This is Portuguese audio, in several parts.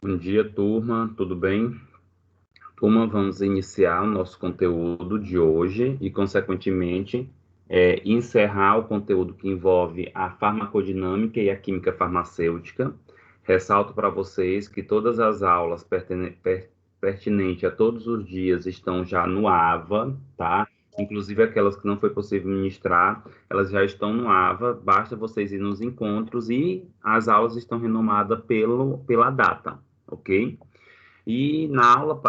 Bom dia, turma, tudo bem? Turma, vamos iniciar o nosso conteúdo de hoje e, consequentemente, encerrar o conteúdo que envolve a farmacodinâmica e a química farmacêutica. Ressalto para vocês que todas as aulas pertinentes a todos os dias estão já no AVA, tá? Inclusive aquelas que não foi possível ministrar, elas já estão no AVA, basta vocês ir nos encontros e as aulas estão renomadas pela data, ok? E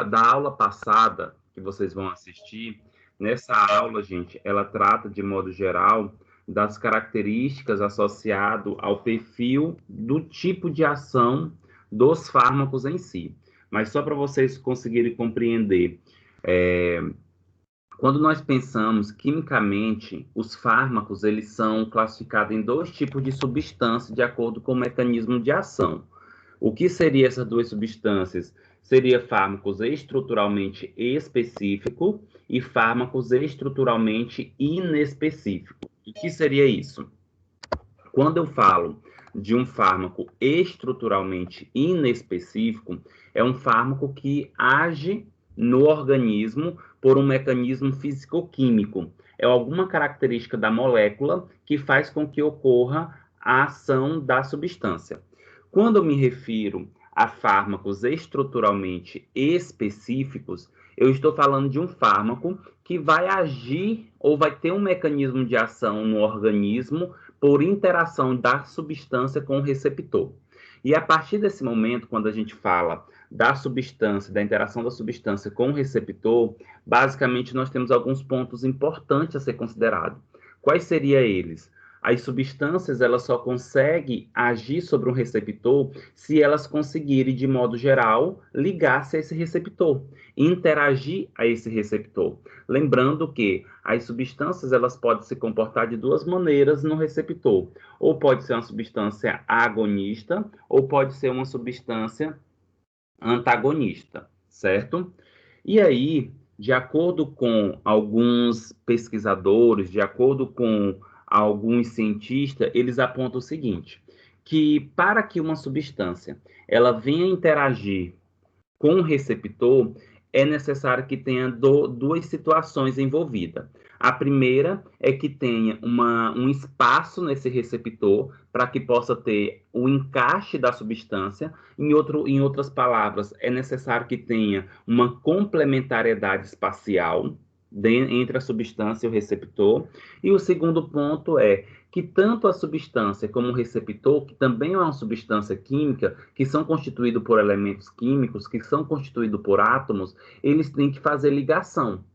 da aula passada, que vocês vão assistir, nessa aula, gente, ela trata, de modo geral, das características associadas ao perfil do tipo de ação dos fármacos em si. Mas só para vocês conseguirem compreender, quando nós pensamos quimicamente, os fármacos eles são classificados em dois tipos de substância de acordo com o mecanismo de ação. O que seriam essas duas substâncias? Seria fármacos estruturalmente específicos e fármacos estruturalmente inespecíficos. O que seria isso? Quando eu falo de um fármaco estruturalmente inespecífico, é um fármaco que age no organismo por um mecanismo físico-químico. É alguma característica da molécula que faz com que ocorra a ação da substância. Quando eu me refiro a fármacos estruturalmente específicos, eu estou falando de um fármaco que vai agir ou vai ter um mecanismo de ação no organismo por interação da substância com o receptor. E a partir desse momento, quando a gente fala da substância, da interação da substância com o receptor, basicamente nós temos alguns pontos importantes a ser considerados. Quais seriam eles? As substâncias elas só conseguem agir sobre um receptor se elas conseguirem, de modo geral, ligar-se a esse receptor, interagir a esse receptor. Lembrando que as substâncias elas podem se comportar de duas maneiras no receptor. Ou pode ser uma substância agonista, ou pode ser uma substância antagonista, certo? E aí, de acordo com alguns pesquisadores, de acordo com alguns cientistas, eles apontam o seguinte, que para que uma substância ela venha interagir com o receptor, é necessário que tenha duas situações envolvidas. A primeira é que tenha um espaço nesse receptor para que possa ter o encaixe da substância. Em outras palavras, é necessário que tenha uma complementariedade espacial entre a substância e o receptor. E o segundo ponto é que tanto a substância como o receptor, que também é uma substância química, que são constituídos por elementos químicos, que são constituídos por átomos, eles têm que fazer ligação.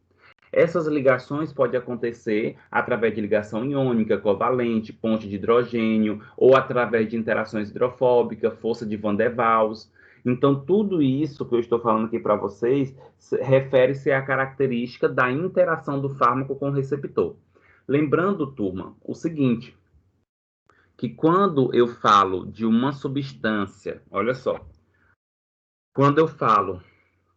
Essas ligações podem acontecer através de ligação iônica, covalente, ponte de hidrogênio, ou através de interações hidrofóbicas, força de Van der Waals. Então, tudo isso que eu estou falando aqui para vocês refere-se à característica da interação do fármaco com o receptor. Lembrando, turma, o seguinte, que quando eu falo de uma substância, olha só, quando eu falo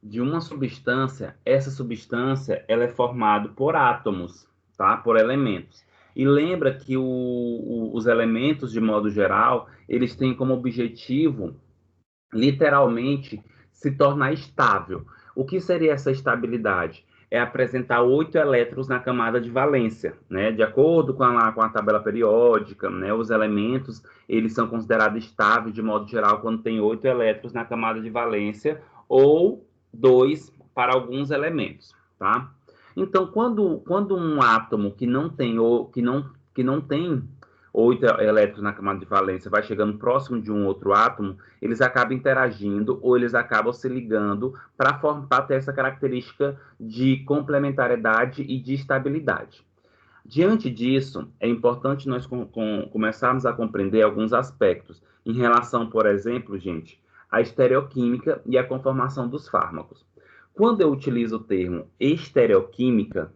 de uma substância, essa substância ela é formada por átomos, tá? Por elementos. E lembra que os elementos, de modo geral, eles têm como objetivo, literalmente, se tornar estável. O que seria essa estabilidade? É apresentar 8 elétrons na camada de valência, né? De acordo com a tabela periódica, né? Os elementos, eles são considerados estáveis, de modo geral, quando tem 8 elétrons na camada de valência, ou 2 para alguns elementos, tá? Então, quando um átomo que não tem 8 elétrons na camada de valência vai chegando próximo de um outro átomo, eles acabam interagindo ou eles acabam se ligando para ter essa característica de complementariedade e de estabilidade. Diante disso, é importante nós começarmos a compreender alguns aspectos em relação, por exemplo, gente, à estereoquímica e à conformação dos fármacos. Quando eu utilizo o termo estereoquímica,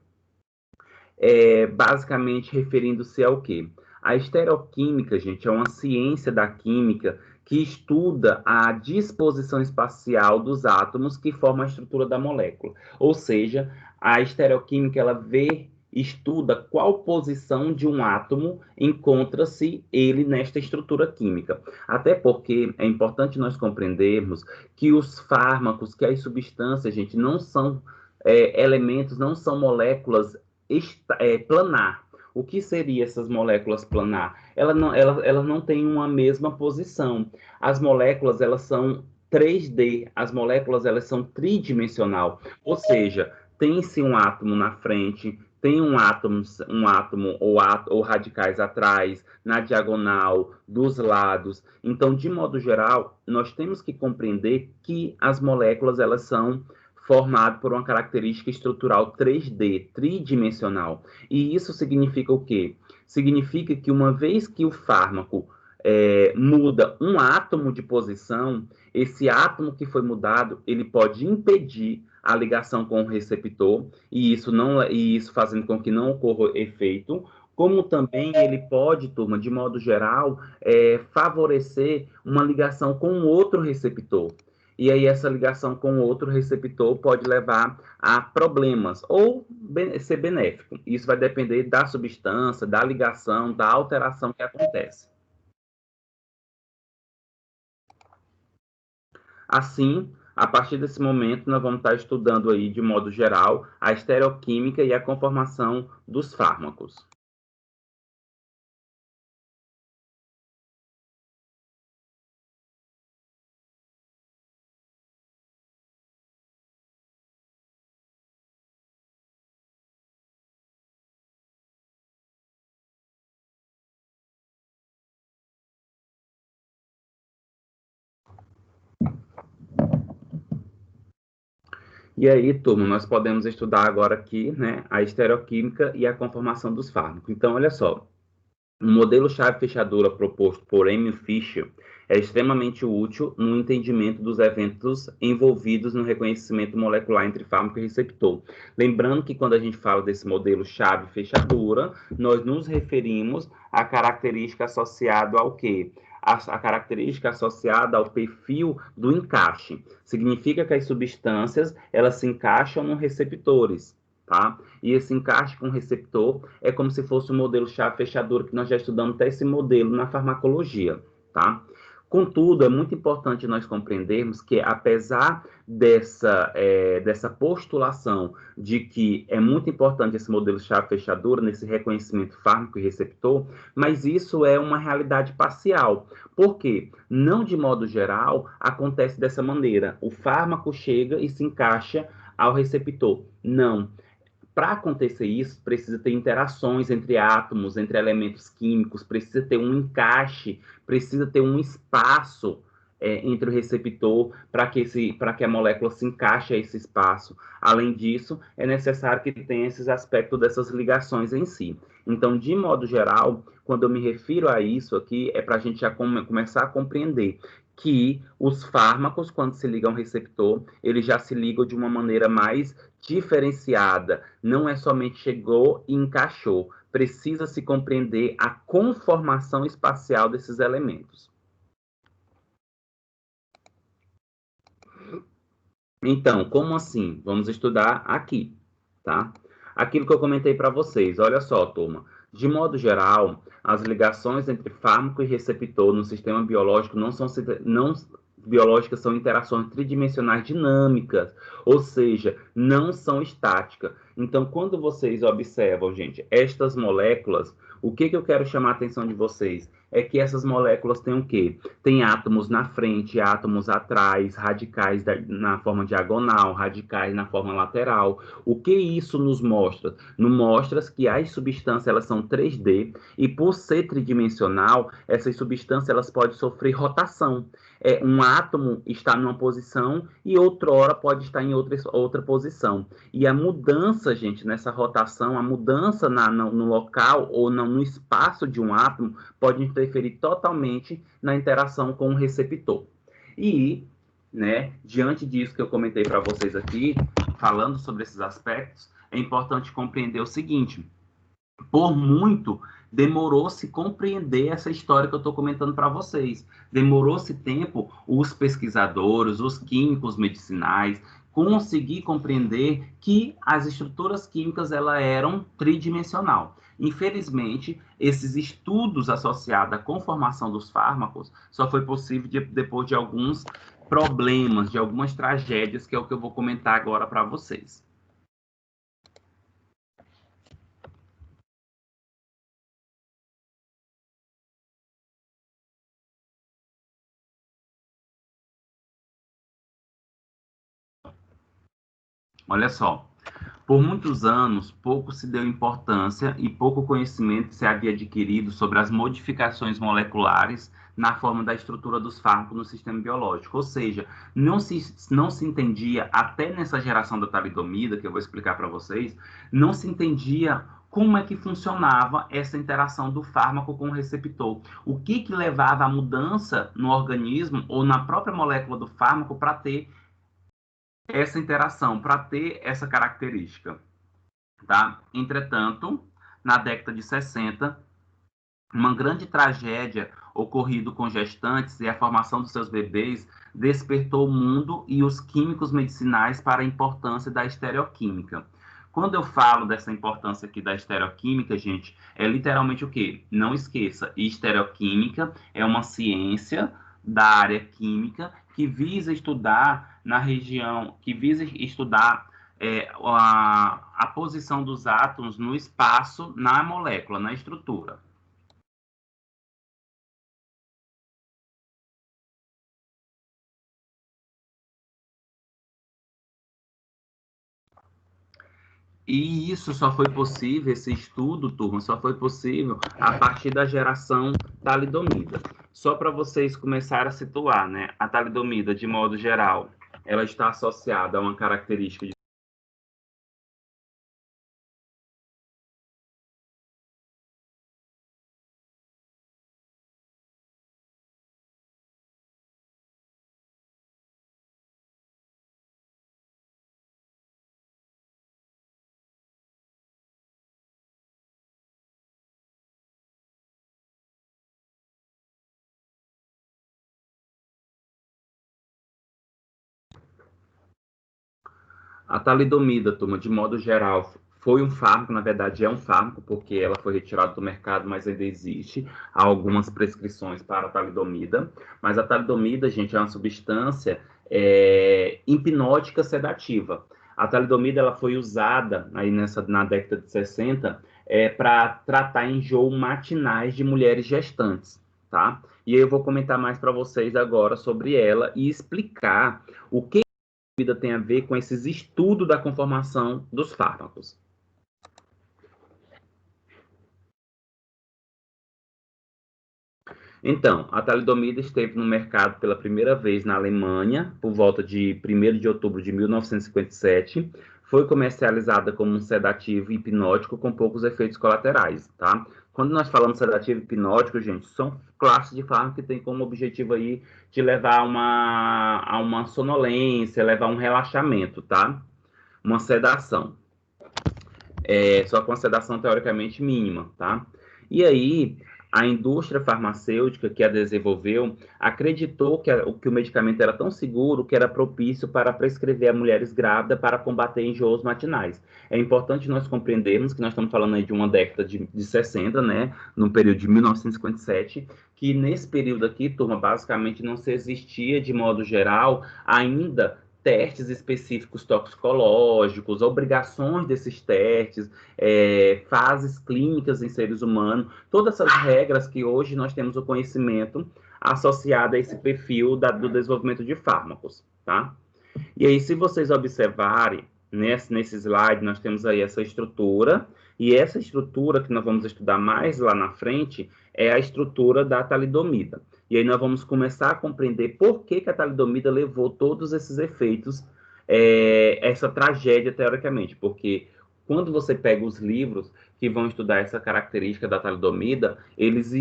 é basicamente referindo-se ao quê? A estereoquímica, gente, é uma ciência da química que estuda a disposição espacial dos átomos que formam a estrutura da molécula. Ou seja, a estereoquímica ela vê estuda qual posição de um átomo encontra-se ele nesta estrutura química. Até porque é importante nós compreendermos que os fármacos, que as substâncias, gente, não são elementos, não são moléculas planar. O que seriam essas moléculas planar? Elas não têm uma mesma posição. As moléculas, elas são 3D, as moléculas, elas são tridimensional, ou seja, tem-se um átomo na frente, tem um átomo ou radicais atrás, na diagonal, dos lados. Então, de modo geral, nós temos que compreender que as moléculas, elas são formadas por uma característica estrutural 3D, tridimensional. E isso significa o quê? Significa que uma vez que o fármaco muda um átomo de posição, esse átomo que foi mudado, ele pode impedir a ligação com o receptor, e isso fazendo com que não ocorra efeito, como também ele pode, turma, de modo geral, favorecer uma ligação com outro receptor. E aí essa ligação com outro receptor pode levar a problemas ou ser benéfico. Isso vai depender da substância, da ligação, da alteração que acontece. Assim, a partir desse momento, nós vamos estar estudando aí, de modo geral, a estereoquímica e a conformação dos fármacos. E aí, turma, nós podemos estudar agora aqui, né, a estereoquímica e a conformação dos fármacos. Então, olha só, o modelo chave-fechadura proposto por Emil Fischer é extremamente útil no entendimento dos eventos envolvidos no reconhecimento molecular entre fármaco e receptor. Lembrando que quando a gente fala desse modelo chave-fechadura, nós nos referimos à característica associada ao quê? A característica associada ao perfil do encaixe. Significa que as substâncias, elas se encaixam nos receptores, tá? E esse encaixe com o receptor é como se fosse um modelo chave-fechadura, que nós já estudamos até esse modelo na farmacologia, tá? Contudo, é muito importante nós compreendermos que, apesar dessa postulação de que é muito importante esse modelo chave-fechadura nesse reconhecimento fármaco e receptor, mas isso é uma realidade parcial. Por quê? Não de modo geral acontece dessa maneira. O fármaco chega e se encaixa ao receptor. Não. Para acontecer isso, precisa ter interações entre átomos, entre elementos químicos, precisa ter um encaixe, precisa ter um espaço entre o receptor para que a molécula se encaixe a esse espaço. Além disso, é necessário que tenha esses aspectos dessas ligações em si. Então, de modo geral, quando eu me refiro a isso aqui, é para a gente já começar a compreender que os fármacos, quando se ligam ao receptor, eles já se ligam de uma maneira mais diferenciada. Não é somente chegou e encaixou. Precisa se compreender a conformação espacial desses elementos. Então, como assim? Vamos estudar aqui, tá? Aquilo que eu comentei para vocês. Olha só, turma. De modo geral, as ligações entre fármaco e receptor no sistema biológico biológicas são interações tridimensionais dinâmicas, ou seja, não são estáticas. Então, quando vocês observam, gente, estas moléculas, o que eu quero chamar a atenção de vocês? É que essas moléculas têm o quê? Tem átomos na frente, átomos atrás, radicais na forma diagonal, radicais na forma lateral. O que isso nos mostra? Nos mostra que as substâncias, elas são 3D, e por ser tridimensional, essas substâncias, elas podem sofrer rotação. Um átomo está numa posição e outrora pode estar em outra posição. E a mudança, gente, nessa rotação, a mudança no local ou no espaço de um átomo pode interferir totalmente na interação com o receptor. E, né, diante disso que eu comentei para vocês aqui, falando sobre esses aspectos, é importante compreender o seguinte: por muito, demorou-se compreender essa história que eu estou comentando para vocês. Demorou-se tempo os pesquisadores, os químicos medicinais, conseguir compreender que as estruturas químicas elas eram tridimensional. Infelizmente, esses estudos associados à conformação dos fármacos só foi possível depois de alguns problemas, de algumas tragédias, que é o que eu vou comentar agora para vocês. Olha só, por muitos anos, pouco se deu importância e pouco conhecimento se havia adquirido sobre as modificações moleculares na forma da estrutura dos fármacos no sistema biológico. Ou seja, não se entendia, até nessa geração da talidomida, que eu vou explicar para vocês, não se entendia como é que funcionava essa interação do fármaco com o receptor. O que levava à mudança no organismo ou na própria molécula do fármaco para ter essa interação, para ter essa característica. Tá? Entretanto, na década de 60, uma grande tragédia ocorrida com gestantes e a formação dos seus bebês despertou o mundo e os químicos medicinais para a importância da estereoquímica. Quando eu falo dessa importância aqui da estereoquímica, gente, é literalmente o quê? Não esqueça, estereoquímica é uma ciência da área química que visa estudar na região, que visa estudar a posição dos átomos no espaço, na molécula, na estrutura. E isso só foi possível, esse estudo, turma, só foi possível a partir da geração talidomida. Só para vocês começarem a situar, né? A talidomida, de modo geral, ela está associada a uma característica de A talidomida, turma, de modo geral, foi um fármaco, na verdade é um fármaco, porque ela foi retirada do mercado, mas ainda existe há algumas prescrições para a talidomida. Mas a talidomida, gente, é uma substância hipnótica sedativa. A talidomida ela foi usada aí na década de 60 para tratar enjoo matinais de mulheres gestantes, tá? E eu vou comentar mais para vocês agora sobre ela e explicar o que vida tem a ver com esses estudos da conformação dos fármacos. Então, a talidomida esteve no mercado pela primeira vez na Alemanha, por volta de 1º de outubro de 1957. Foi comercializada como um sedativo hipnótico com poucos efeitos colaterais, tá? Quando nós falamos sedativo hipnótico, gente, são classes de fármacos que têm como objetivo aí de levar a uma sonolência, levar a um relaxamento, tá? Uma sedação. Só com uma sedação teoricamente mínima, tá? E aí, a indústria farmacêutica que a desenvolveu acreditou que o medicamento era tão seguro que era propício para prescrever a mulheres grávidas para combater enjoos matinais. É importante nós compreendermos que nós estamos falando aí de uma década de 60, né, no período de 1957, que nesse período aqui, turma, basicamente não se existia, de modo geral, ainda testes específicos toxicológicos, obrigações desses testes, fases clínicas em seres humanos, todas essas regras que hoje nós temos o conhecimento associado a esse perfil do desenvolvimento de fármacos, tá? E aí, se vocês observarem, nesse slide, nós temos aí essa estrutura, e essa estrutura que nós vamos estudar mais lá na frente é a estrutura da talidomida. E aí nós vamos começar a compreender por que a talidomida levou todos esses efeitos, essa tragédia, teoricamente, porque quando você pega os livros que vão estudar essa característica da talidomida, eles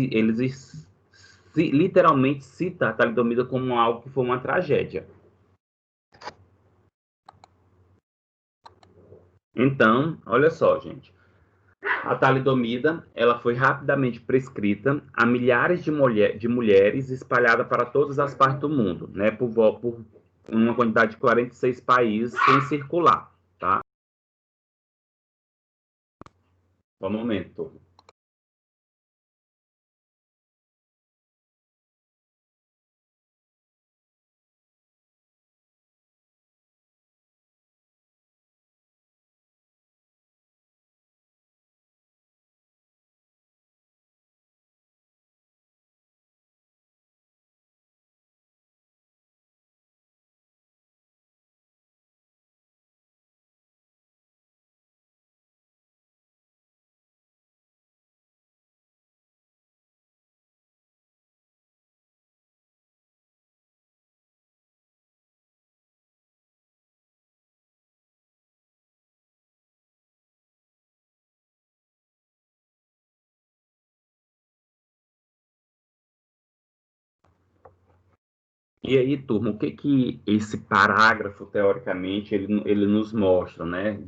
literalmente citam a talidomida como algo que foi uma tragédia. Então, olha só, gente. A talidomida, ela foi rapidamente prescrita a milhares de mulheres espalhadas para todas as partes do mundo, né, uma quantidade de 46 países sem circular, tá? Só um momento. E aí, turma, o que que esse parágrafo, teoricamente, ele nos mostra, né?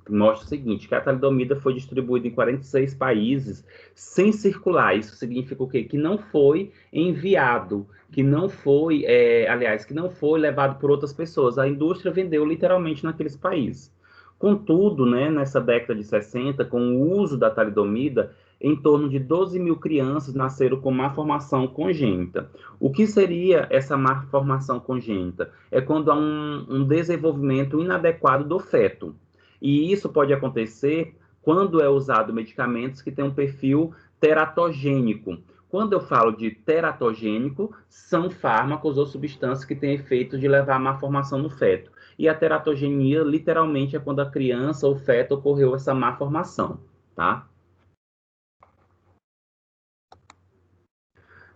Mostra o seguinte, que a talidomida foi distribuída em 46 países sem circular. Isso significa o quê? Que não foi enviado, que não foi, aliás, que não foi levado por outras pessoas. A indústria vendeu literalmente naqueles países. Contudo, né, nessa década de 60, com o uso da talidomida, em torno de 12 mil crianças nasceram com má formação congênita. O que seria essa malformação congênita? É quando há um desenvolvimento inadequado do feto. E isso pode acontecer quando é usado medicamentos que têm um perfil teratogênico. Quando eu falo de teratogênico, são fármacos ou substâncias que têm efeito de levar a malformação no feto. E a teratogenia, literalmente, é quando a criança ou feto ocorreu essa malformação, tá?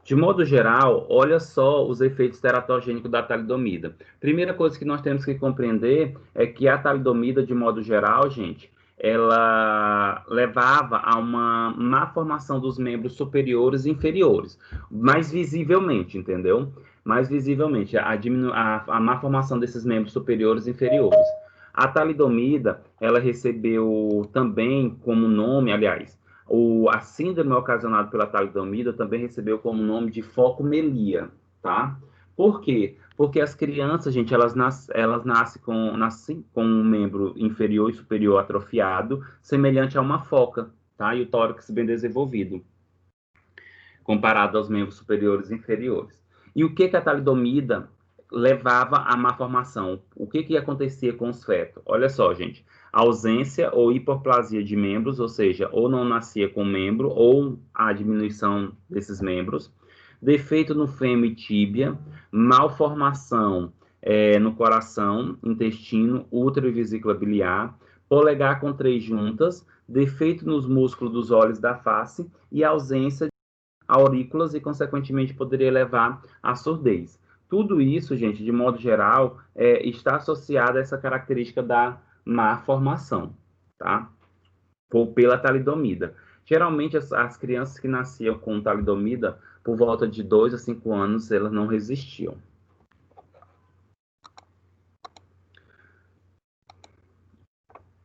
De modo geral, olha só os efeitos teratogênicos da talidomida. Primeira coisa que nós temos que compreender é que a talidomida, de modo geral, gente, ela levava a uma má formação dos membros superiores e inferiores, mais visivelmente, entendeu? Mais visivelmente, a má formação desses membros superiores e inferiores. A talidomida, ela recebeu também como nome, aliás, a síndrome ocasionada pela talidomida também recebeu como nome de focomelia, tá? Por quê? Porque as crianças, gente, elas nascem com um membro inferior e superior atrofiado, semelhante a uma foca, tá? E o tórax bem desenvolvido, comparado aos membros superiores e inferiores. E o que que a talidomida levava à má formação? O que que acontecia com os fetos? Olha só, gente, ausência ou hipoplasia de membros, ou seja, ou não nascia com membro, ou a diminuição desses membros, defeito no fêmur e tíbia, malformação no coração, intestino, útero e vesícula biliar, polegar com 3 juntas, defeito nos músculos dos olhos da face e ausência aurículas e, consequentemente, poderia levar à surdez. Tudo isso, gente, de modo geral, está associado a essa característica da má formação, tá? Pela talidomida. Geralmente, as crianças que nasciam com talidomida, por volta de 2 a 5 anos, elas não resistiam.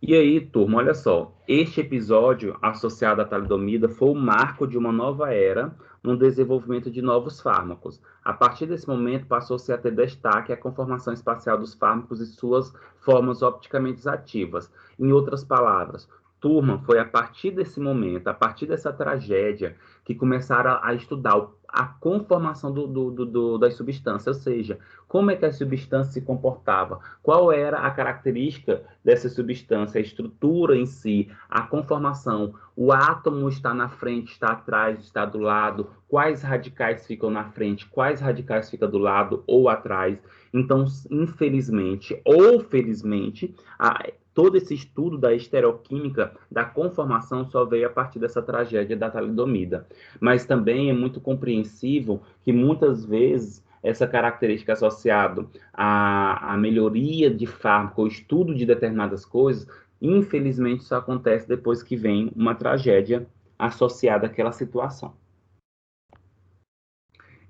E aí, turma, olha só, este episódio associado à talidomida foi o marco de uma nova era no desenvolvimento de novos fármacos. A partir desse momento, passou-se a ter destaque a conformação espacial dos fármacos e suas formas opticamente ativas. Em outras palavras, turma, foi a partir desse momento, a partir dessa tragédia, que começaram a estudar a conformação das substâncias, ou seja, como é que a substância se comportava, qual era a característica dessa substância, a estrutura em si, a conformação, o átomo está na frente, está atrás, está do lado, quais radicais ficam na frente, quais radicais ficam do lado ou atrás. Então, infelizmente ou felizmente, todo esse estudo da estereoquímica, da conformação, só veio a partir dessa tragédia da talidomida. Mas também é muito compreensível que muitas vezes essa característica associada à melhoria de fármaco, o estudo de determinadas coisas, infelizmente isso acontece depois que vem uma tragédia associada àquela situação.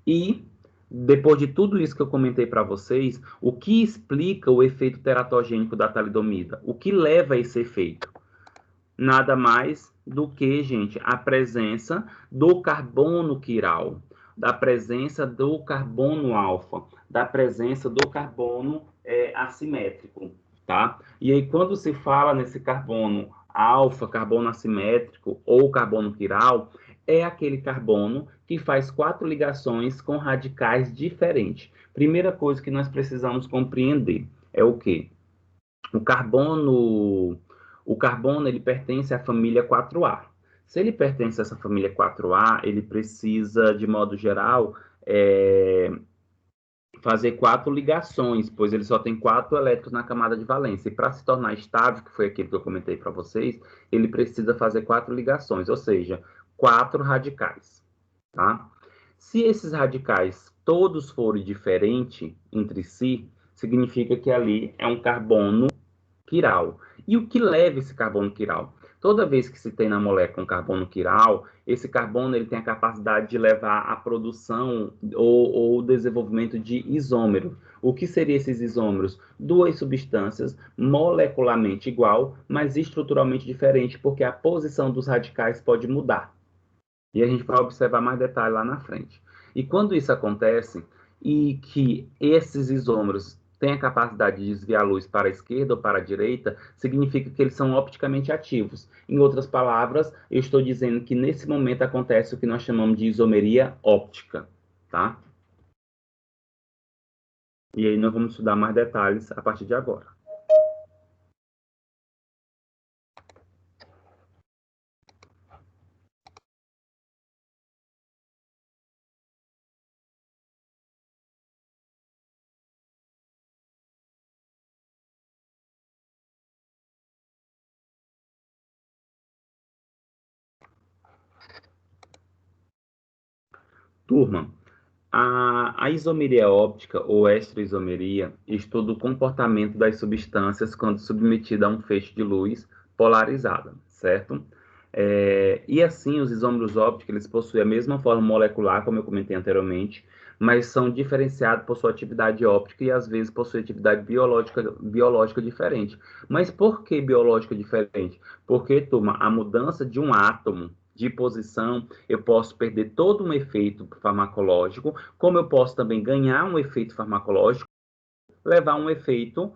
E, depois de tudo isso que eu comentei para vocês, o que explica o efeito teratogênico da talidomida? O que leva a esse efeito? Nada mais do que, gente, a presença do carbono quiral. da presença do carbono alfa, da presença do carbono assimétrico, tá? E aí, quando se fala nesse carbono alfa, carbono assimétrico ou carbono quiral, é aquele carbono que faz 4 ligações com radicais diferentes. Primeira coisa que nós precisamos compreender é o quê? O carbono ele pertence à família 4A. Se ele pertence a essa família 4A, ele precisa, de modo geral, fazer 4 ligações, pois ele só tem 4 elétrons na camada de valência. E para se tornar estável, que foi aquilo que eu comentei para vocês, ele precisa fazer 4 ligações, ou seja, 4 radicais. Tá? Se esses radicais todos forem diferentes entre si, significa que ali é um carbono quiral. E o que leva esse carbono quiral? Toda vez que se tem na molécula um carbono quiral, esse carbono ele tem a capacidade de levar à produção ou desenvolvimento de isômeros. O que seriam esses isômeros? Duas substâncias molecularmente igual, mas estruturalmente diferente, porque a posição dos radicais pode mudar. E a gente vai observar mais detalhes lá na frente. E quando isso acontece, e que esses isômeros têm a capacidade de desviar a luz para a esquerda ou para a direita, significa que eles são opticamente ativos. Em outras palavras, eu estou dizendo que nesse momento acontece o que nós chamamos de isomeria óptica, tá? E aí nós vamos estudar mais detalhes a partir de agora. Turma, a isomeria óptica ou extraisomeria estuda o comportamento das substâncias quando submetida a um feixe de luz polarizada, certo? E assim, os isômeros ópticos eles possuem a mesma forma molecular, como eu comentei anteriormente, mas são diferenciados por sua atividade óptica e às vezes possuem atividade biológica diferente. Mas por que biológica diferente? Porque, turma, a mudança de um átomo de posição, eu posso perder todo um efeito farmacológico, como eu posso também ganhar um efeito farmacológico, levar um efeito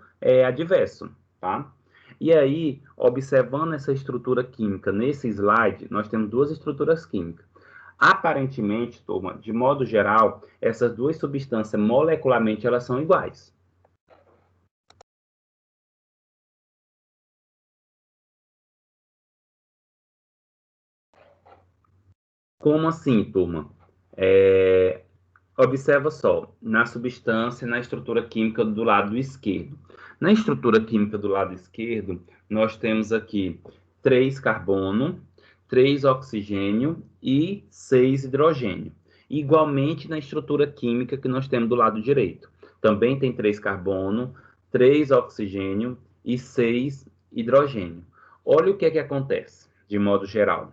adverso, tá? E aí, observando essa estrutura química nesse slide, nós temos duas estruturas químicas. Aparentemente, turma, de modo geral, essas duas substâncias molecularmente elas são iguais. Como assim, turma? Observa só, na substância, na estrutura química do lado esquerdo. Na estrutura química do lado esquerdo, nós temos aqui 3 carbono, 3 oxigênio e 6 hidrogênio. Igualmente na estrutura química que nós temos do lado direito. Também tem 3 carbono, 3 oxigênio e 6 hidrogênio. Olha o que é que acontece, de modo geral.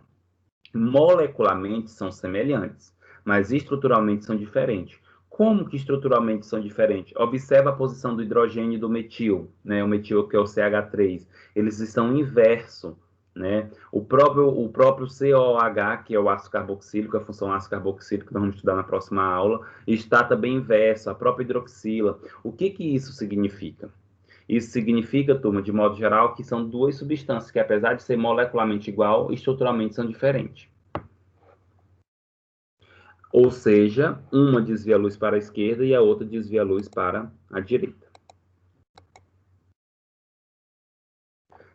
Molecularmente são semelhantes, mas estruturalmente são diferentes. Como que estruturalmente são diferentes? Observa a posição do hidrogênio e do metil, né? O metil que é o CH3, eles estão inverso, né? O próprio COH, que é o ácido carboxílico, a função ácido carboxílico que nós vamos estudar na próxima aula, está também inverso, a própria hidroxila. O que que isso significa? Isso significa, turma, de modo geral, que são duas substâncias que, apesar de ser molecularmente igual, estruturalmente são diferentes. Ou seja, uma desvia a luz para a esquerda e a outra desvia a luz para a direita.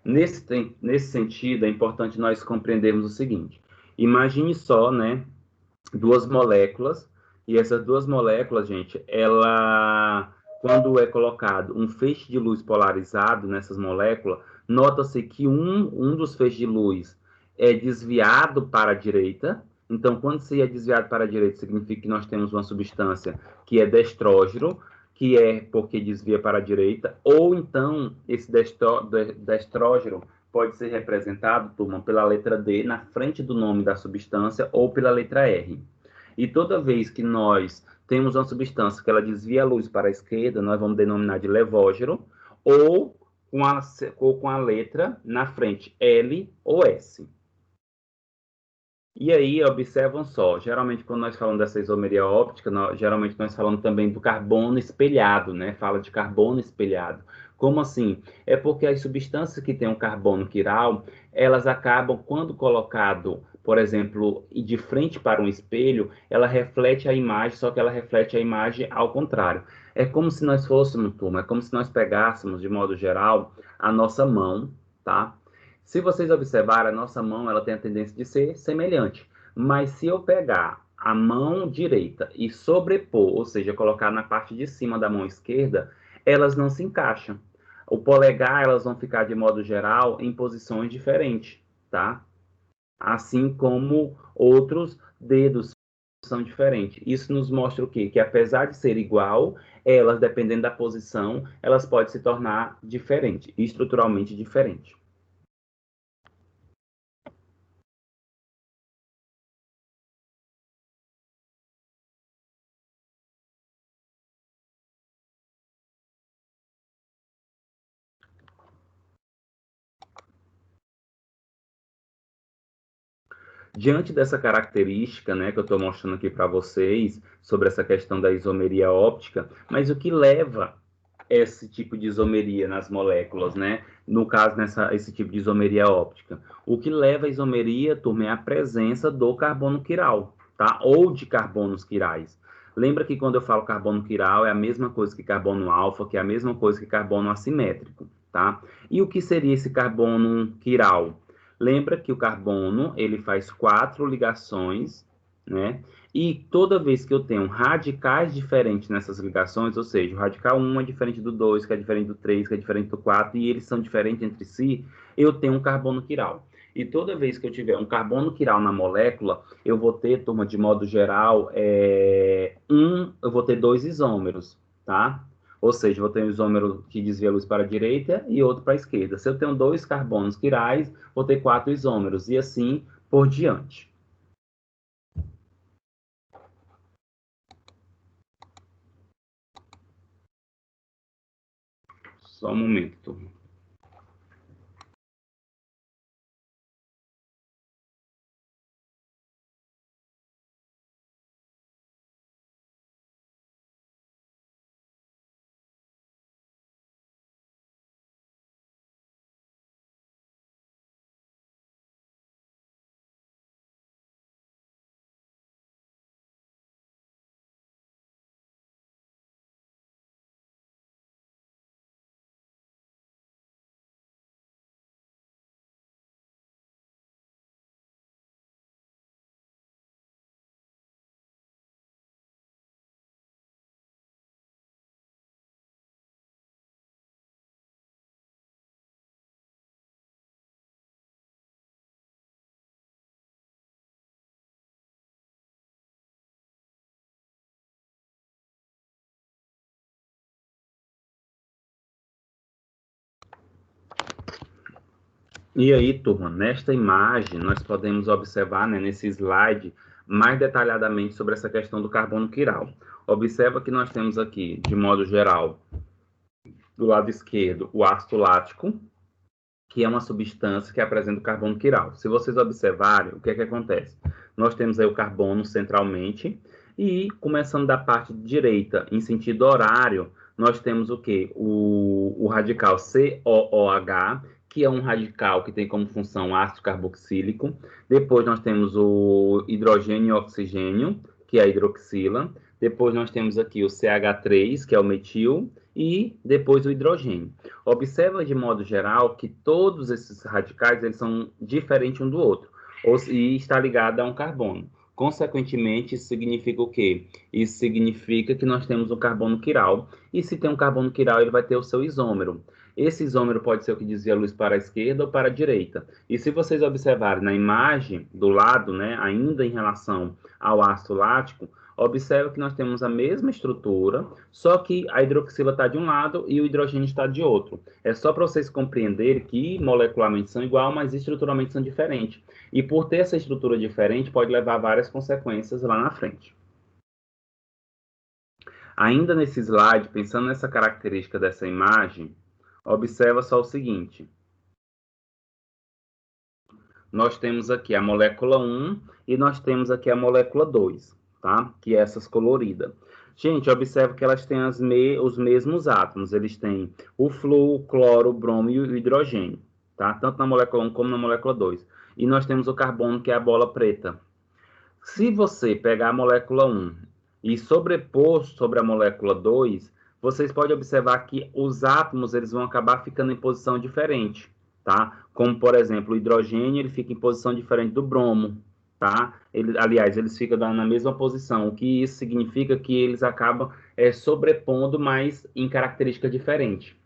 Nesse sentido, é importante nós compreendermos o seguinte. Imagine só, né, duas moléculas, e essas duas moléculas, gente, quando é colocado um feixe de luz polarizado nessas moléculas, nota-se que um dos feixes de luz é desviado para a direita. Então, quando se é desviado para a direita, significa que nós temos uma substância que é destrógeno, que é porque desvia para a direita, ou então esse destrógeno pode ser representado, turma, pela letra D na frente do nome da substância ou pela letra R. E toda vez que nós temos uma substância que ela desvia a luz para a esquerda, nós vamos denominar de levógeno, ou com a letra na frente L ou S. E aí, observam só, geralmente quando nós falamos dessa isomeria óptica, geralmente nós falamos também do carbono espelhado, né? Fala de carbono espelhado. Como assim? É porque as substâncias que têm um carbono quiral, elas acabam, quando colocado, por exemplo, de frente para um espelho, ela reflete a imagem, só que ela reflete a imagem ao contrário. É como se nós fôssemos, turma, é como se nós pegássemos, de modo geral, a nossa mão, tá? Se vocês observarem, a nossa mão ela tem a tendência de ser semelhante. Mas se eu pegar a mão direita e sobrepor, ou seja, colocar na parte de cima da mão esquerda, elas não se encaixam. O polegar, elas vão ficar, de modo geral, em posições diferentes, tá? Assim como outros dedos são diferentes. Isso nos mostra o quê? Que apesar de ser igual, elas, dependendo da posição, elas podem se tornar diferentes, estruturalmente diferentes. Diante dessa característica, né, que eu estou mostrando aqui para vocês, sobre essa questão da isomeria óptica, mas o que leva esse tipo de isomeria nas moléculas, né? No caso, esse tipo de isomeria óptica. O que leva a isomeria, turma, é a presença do carbono quiral, tá? Ou de carbonos quirais. Lembra que quando eu falo carbono quiral é a mesma coisa que carbono alfa, que é a mesma coisa que carbono assimétrico, tá? E o que seria esse carbono quiral? Lembra que o carbono, ele faz 4 ligações, né? E toda vez que eu tenho radicais diferentes nessas ligações, ou seja, o radical 1 é diferente do 2, que é diferente do 3, que é diferente do 4, e eles são diferentes entre si, eu tenho um carbono quiral. E toda vez que eu tiver um carbono quiral na molécula, eu vou ter, turma, de modo geral, eu vou ter 2 isômeros, tá? Ou seja, vou ter um isômero que desvia a luz para a direita e outro para a esquerda. Se eu tenho 2 carbonos quirais, vou ter 4 isômeros, e assim por diante. Só um momento. E aí, turma, nesta imagem, nós podemos observar, né, nesse slide, mais detalhadamente sobre essa questão do carbono quiral. Observa que nós temos aqui, de modo geral, do lado esquerdo, o ácido lático, que é uma substância que apresenta o carbono quiral. Se vocês observarem, o que é que acontece? Nós temos aí o carbono centralmente, e começando da parte direita, em sentido horário, nós temos o quê? O radical COOH, que é um radical que tem como função ácido carboxílico. Depois nós temos o hidrogênio e oxigênio, que é a hidroxila. Depois nós temos aqui o CH3, que é o metil, e depois o hidrogênio. Observa de modo geral que todos esses radicais eles são diferentes um do outro, e está ligado a um carbono. Consequentemente, isso significa o quê? Isso significa que nós temos um carbono quiral, e se tem um carbono quiral, ele vai ter o seu isômero. Esse isômero pode ser o que desvia a luz para a esquerda ou para a direita. E se vocês observarem na imagem do lado, né, ainda em relação ao ácido lático, observa que nós temos a mesma estrutura, só que a hidroxila está de um lado e o hidrogênio está de outro. É só para vocês compreenderem que molecularmente são igual, mas estruturalmente são diferentes. E por ter essa estrutura diferente, pode levar a várias consequências lá na frente. Ainda nesse slide, pensando nessa característica dessa imagem, observa só o seguinte. nós temos aqui a molécula 1 e nós temos aqui a molécula 2, tá? Que é essas coloridas. Gente, observe que elas têm os mesmos átomos. Eles têm o flúor, o cloro, o bromo e o hidrogênio, tá? Tanto na molécula 1 como na molécula 2. E nós temos o carbono, que é a bola preta. Se você pegar a molécula 1 e sobrepor sobre a molécula 2, vocês podem observar que os átomos eles vão acabar ficando em posição diferente, tá? Como, por exemplo, o hidrogênio ele fica em posição diferente do bromo, tá? Aliás, eles ficam na mesma posição, o que isso significa que eles acabam sobrepondo, mas em característica diferente.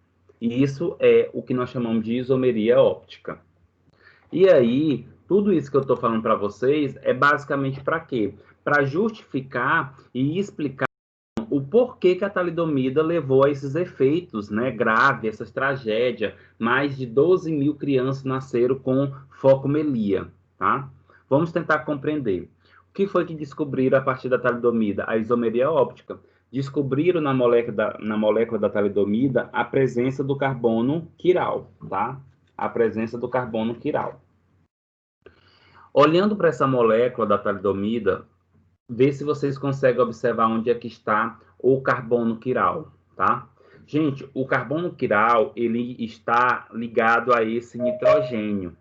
E isso é o que nós chamamos de isomeria óptica. E aí, tudo isso que eu estou falando para vocês é basicamente para quê? Para justificar e explicar o porquê que a talidomida levou a esses efeitos, né, graves, essas tragédias. Mais de 12 mil crianças nasceram com focomelia, tá? Vamos tentar compreender. O que foi que descobriram a partir da talidomida? A isomeria óptica. Descobriram na molécula da talidomida a presença do carbono quiral, tá? A presença do carbono quiral. Olhando para essa molécula da talidomida, vê se vocês conseguem observar onde é que está o carbono quiral, tá? Gente, o carbono quiral, ele está ligado a esse nitrogênio.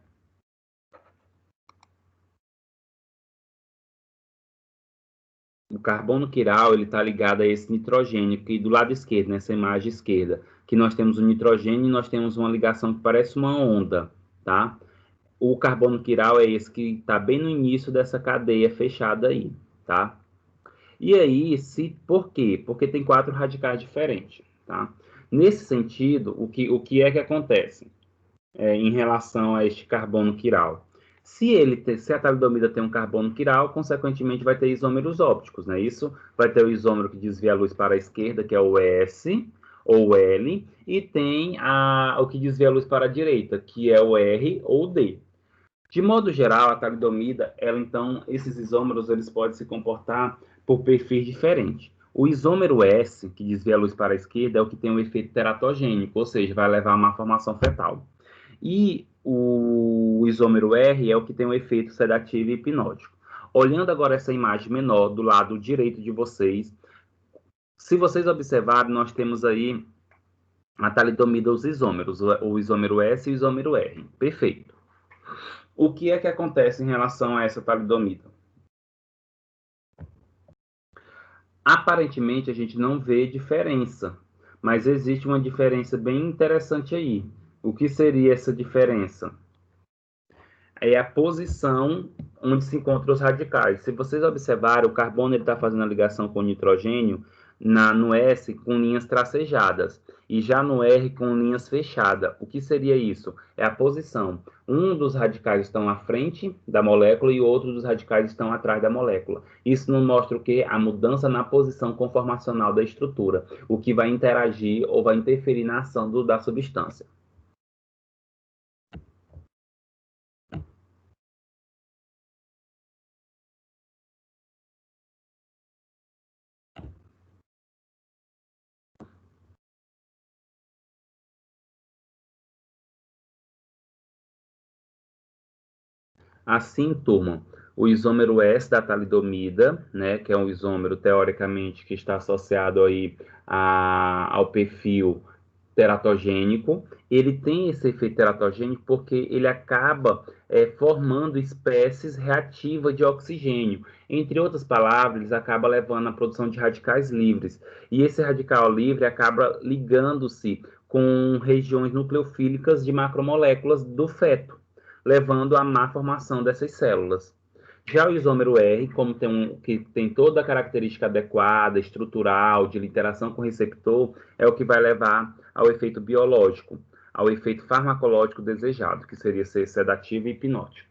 O carbono quiral, ele está ligado a esse nitrogênio, que do lado esquerdo, nessa imagem esquerda, que nós temos o nitrogênio e nós temos uma ligação que parece uma onda, tá? O carbono quiral é esse que está bem no início dessa cadeia fechada aí, tá? E aí, por quê? Porque tem 4 radicais diferentes, tá? Nesse sentido, o que é que acontece em relação a este carbono quiral? Se a talidomida tem um carbono quiral, consequentemente vai ter isômeros ópticos, né? Isso vai ter o isômero que desvia a luz para a esquerda, que é o S ou L, e tem o que desvia a luz para a direita, que é o R ou D. De modo geral, a talidomida, então, esses isômeros, eles podem se comportar por perfis diferentes. O isômero S, que desvia a luz para a esquerda, é o que tem um efeito teratogênico, ou seja, vai levar a uma formação fetal. E o isômero R é o que tem um efeito sedativo e hipnótico. Olhando agora essa imagem menor do lado direito de vocês, se vocês observarem, nós temos aí a talidomida, os isômeros, o isômero S e o isômero R. Perfeito. O que é que acontece em relação a essa talidomida? Aparentemente, a gente não vê diferença, mas existe uma diferença bem interessante aí. O que seria essa diferença? É a posição onde se encontram os radicais. Se vocês observarem, o carbono está fazendo a ligação com o nitrogênio no S com linhas tracejadas e já no R com linhas fechadas. O que seria isso? É a posição. Um dos radicais estão à frente da molécula e outro dos radicais estão atrás da molécula. Isso nos mostra o que? A mudança na posição conformacional da estrutura, o que vai interagir ou vai interferir na ação da substância. Assim, turma, o isômero S da talidomida, né, que é um isômero teoricamente que está associado aí ao perfil teratogênico, ele tem esse efeito teratogênico porque ele acaba formando espécies reativas de oxigênio. Entre outras palavras, ele acaba levando à produção de radicais livres. E esse radical livre acaba ligando-se com regiões nucleofílicas de macromoléculas do feto, levando à má formação dessas células. Já o isômero R, como que tem toda a característica adequada, estrutural, de interação com o receptor, é o que vai levar ao efeito biológico, ao efeito farmacológico desejado, que seria ser sedativo e hipnótico.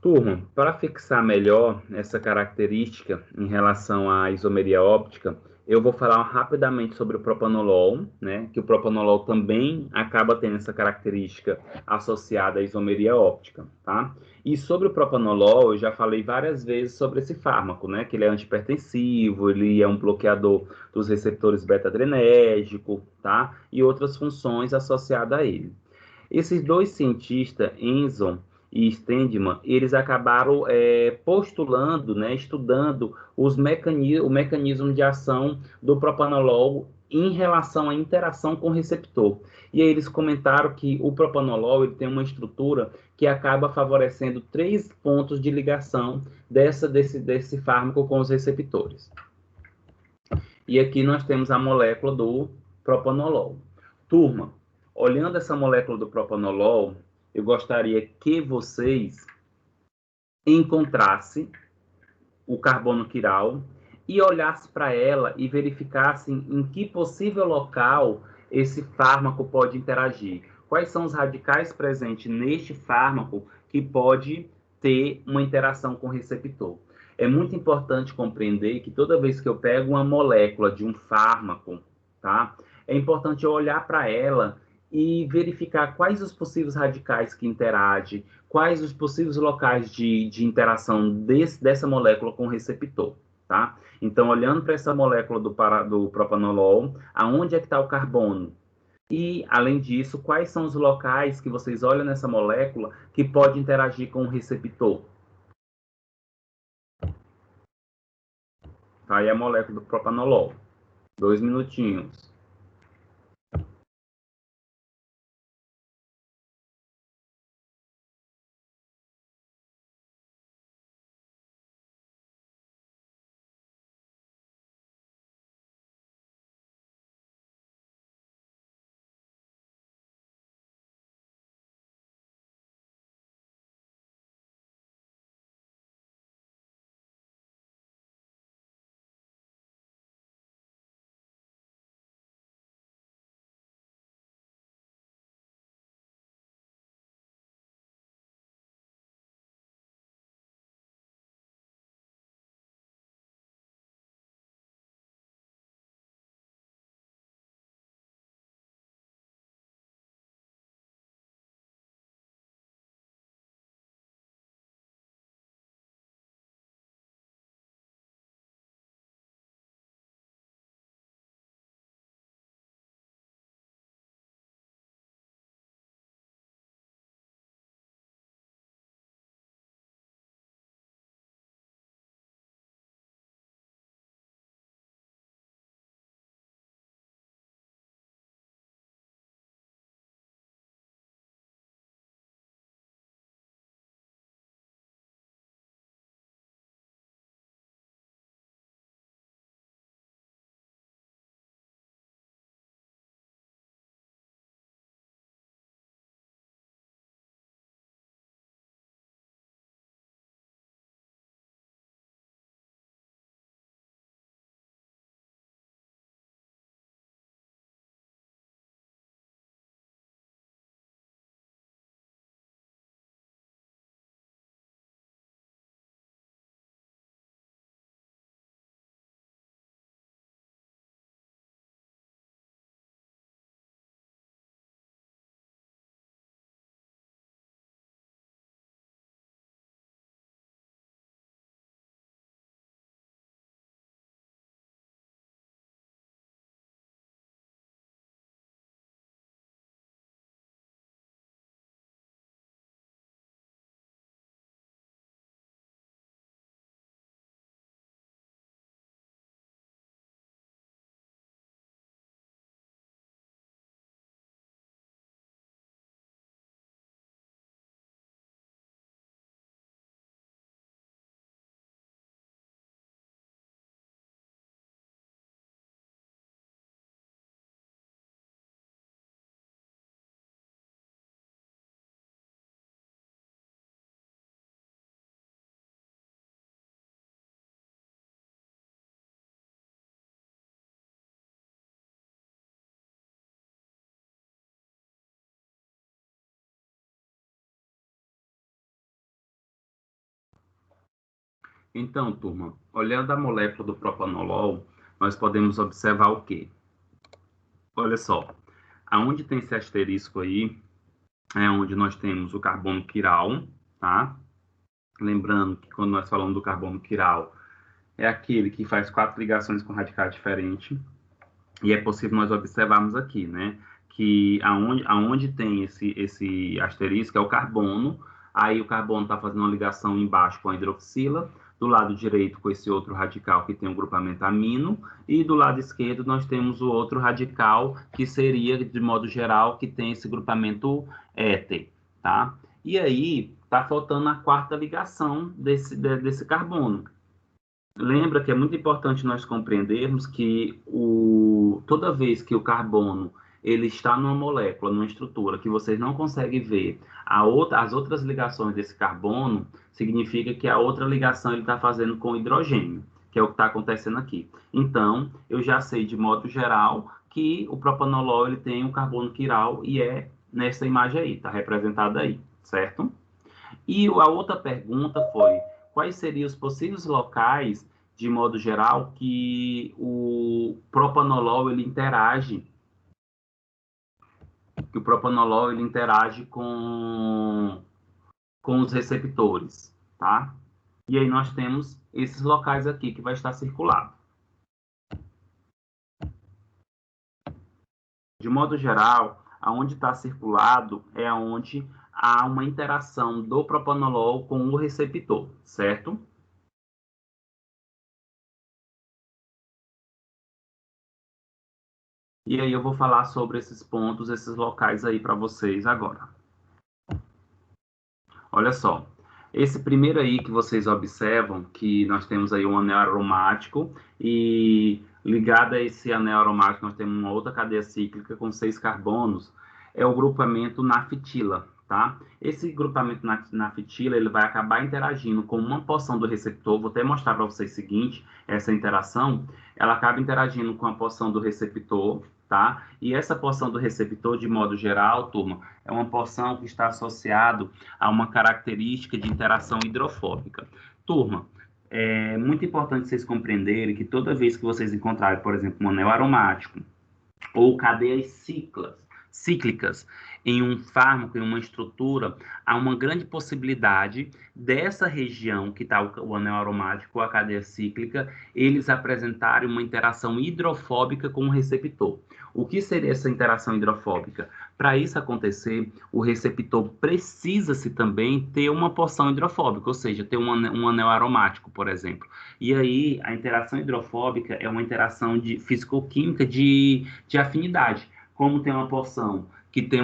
Turma, para fixar melhor essa característica em relação à isomeria óptica, eu vou falar rapidamente sobre o propanolol, né? Que o propanolol também acaba tendo essa característica associada à isomeria óptica, tá? E sobre o propanolol, eu já falei várias vezes sobre esse fármaco, né? Que ele é antipertensivo, ele é um bloqueador dos receptores beta-adrenérgico, tá? E outras funções associadas a ele. Esses dois cientistas, Enzo e Stendman, eles acabaram postulando, né, estudando o mecanismo de ação do propanolol em relação à interação com o receptor. E aí eles comentaram que o propanolol ele tem uma estrutura que acaba favorecendo três pontos de ligação desse fármaco com os receptores. E aqui nós temos a molécula do propanolol. Turma, olhando essa molécula do propanolol, eu gostaria que vocês encontrassem o carbono quiral e olhassem para ela e verificassem em que possível local esse fármaco pode interagir. Quais são os radicais presentes neste fármaco que pode ter uma interação com o receptor? É muito importante compreender que toda vez que eu pego uma molécula de um fármaco, tá? É importante eu olhar para ela e verificar quais os possíveis radicais que interagem, quais os possíveis locais de interação dessa molécula com o receptor, tá? Então, olhando para essa molécula do propanolol, aonde é que está o carbono? E, além disso, quais são os locais que vocês olham nessa molécula que pode interagir com o receptor? Tá aí a molécula do propanolol. 2 minutinhos. Então, turma, olhando a molécula do propanolol, nós podemos observar o quê? Olha só, aonde tem esse asterisco aí, é onde nós temos o carbono quiral, tá? Lembrando que quando nós falamos do carbono quiral, é aquele que faz 4 ligações com radicais diferentes, e é possível nós observarmos aqui, né? Que aonde tem esse asterisco é o carbono, aí o carbono está fazendo uma ligação embaixo com a hidroxila, do lado direito com esse outro radical que tem um grupamento amino, e do lado esquerdo nós temos o outro radical que seria, de modo geral, que tem esse grupamento éter, tá? E aí está faltando a quarta ligação desse carbono. Lembra que é muito importante nós compreendermos que toda vez que o carbono ele está numa molécula, numa estrutura que vocês não conseguem ver as outras ligações desse carbono, significa que a outra ligação ele está fazendo com hidrogênio, que é o que está acontecendo aqui. Então, eu já sei de modo geral que o propanolol ele tem um carbono quiral e é nessa imagem aí, está representada aí, certo? E a outra pergunta foi: quais seriam os possíveis locais, de modo geral, que o propanolol ele interage, com os receptores, tá? E aí nós temos esses locais aqui que vai estar circulado. De modo geral, aonde está circulado é onde há uma interação do propanolol com o receptor, certo? E aí eu vou falar sobre esses pontos, esses locais aí para vocês agora. Olha só, esse primeiro aí que vocês observam, que nós temos aí um anel aromático e ligado a esse anel aromático nós temos uma outra cadeia cíclica com 6 carbonos, é o grupamento naftila, tá? Esse grupamento naftila, ele vai acabar interagindo com uma porção do receptor, vou até mostrar para vocês o seguinte, essa interação, ela acaba interagindo com a porção do receptor, tá? E essa porção do receptor, de modo geral, turma, é uma porção que está associado a uma característica de interação hidrofóbica. Turma, é muito importante vocês compreenderem que toda vez que vocês encontrarem, por exemplo, um anel aromático ou cadeias cíclicas em um fármaco, em uma estrutura, há uma grande possibilidade dessa região que está o anel aromático ou a cadeia cíclica, eles apresentarem uma interação hidrofóbica com o receptor. O que seria essa interação hidrofóbica? Para isso acontecer, o receptor precisa-se também ter uma porção hidrofóbica, ou seja, ter um anel aromático, por exemplo. E aí, a interação hidrofóbica é uma interação físico-química de afinidade. Como tem uma porção que tem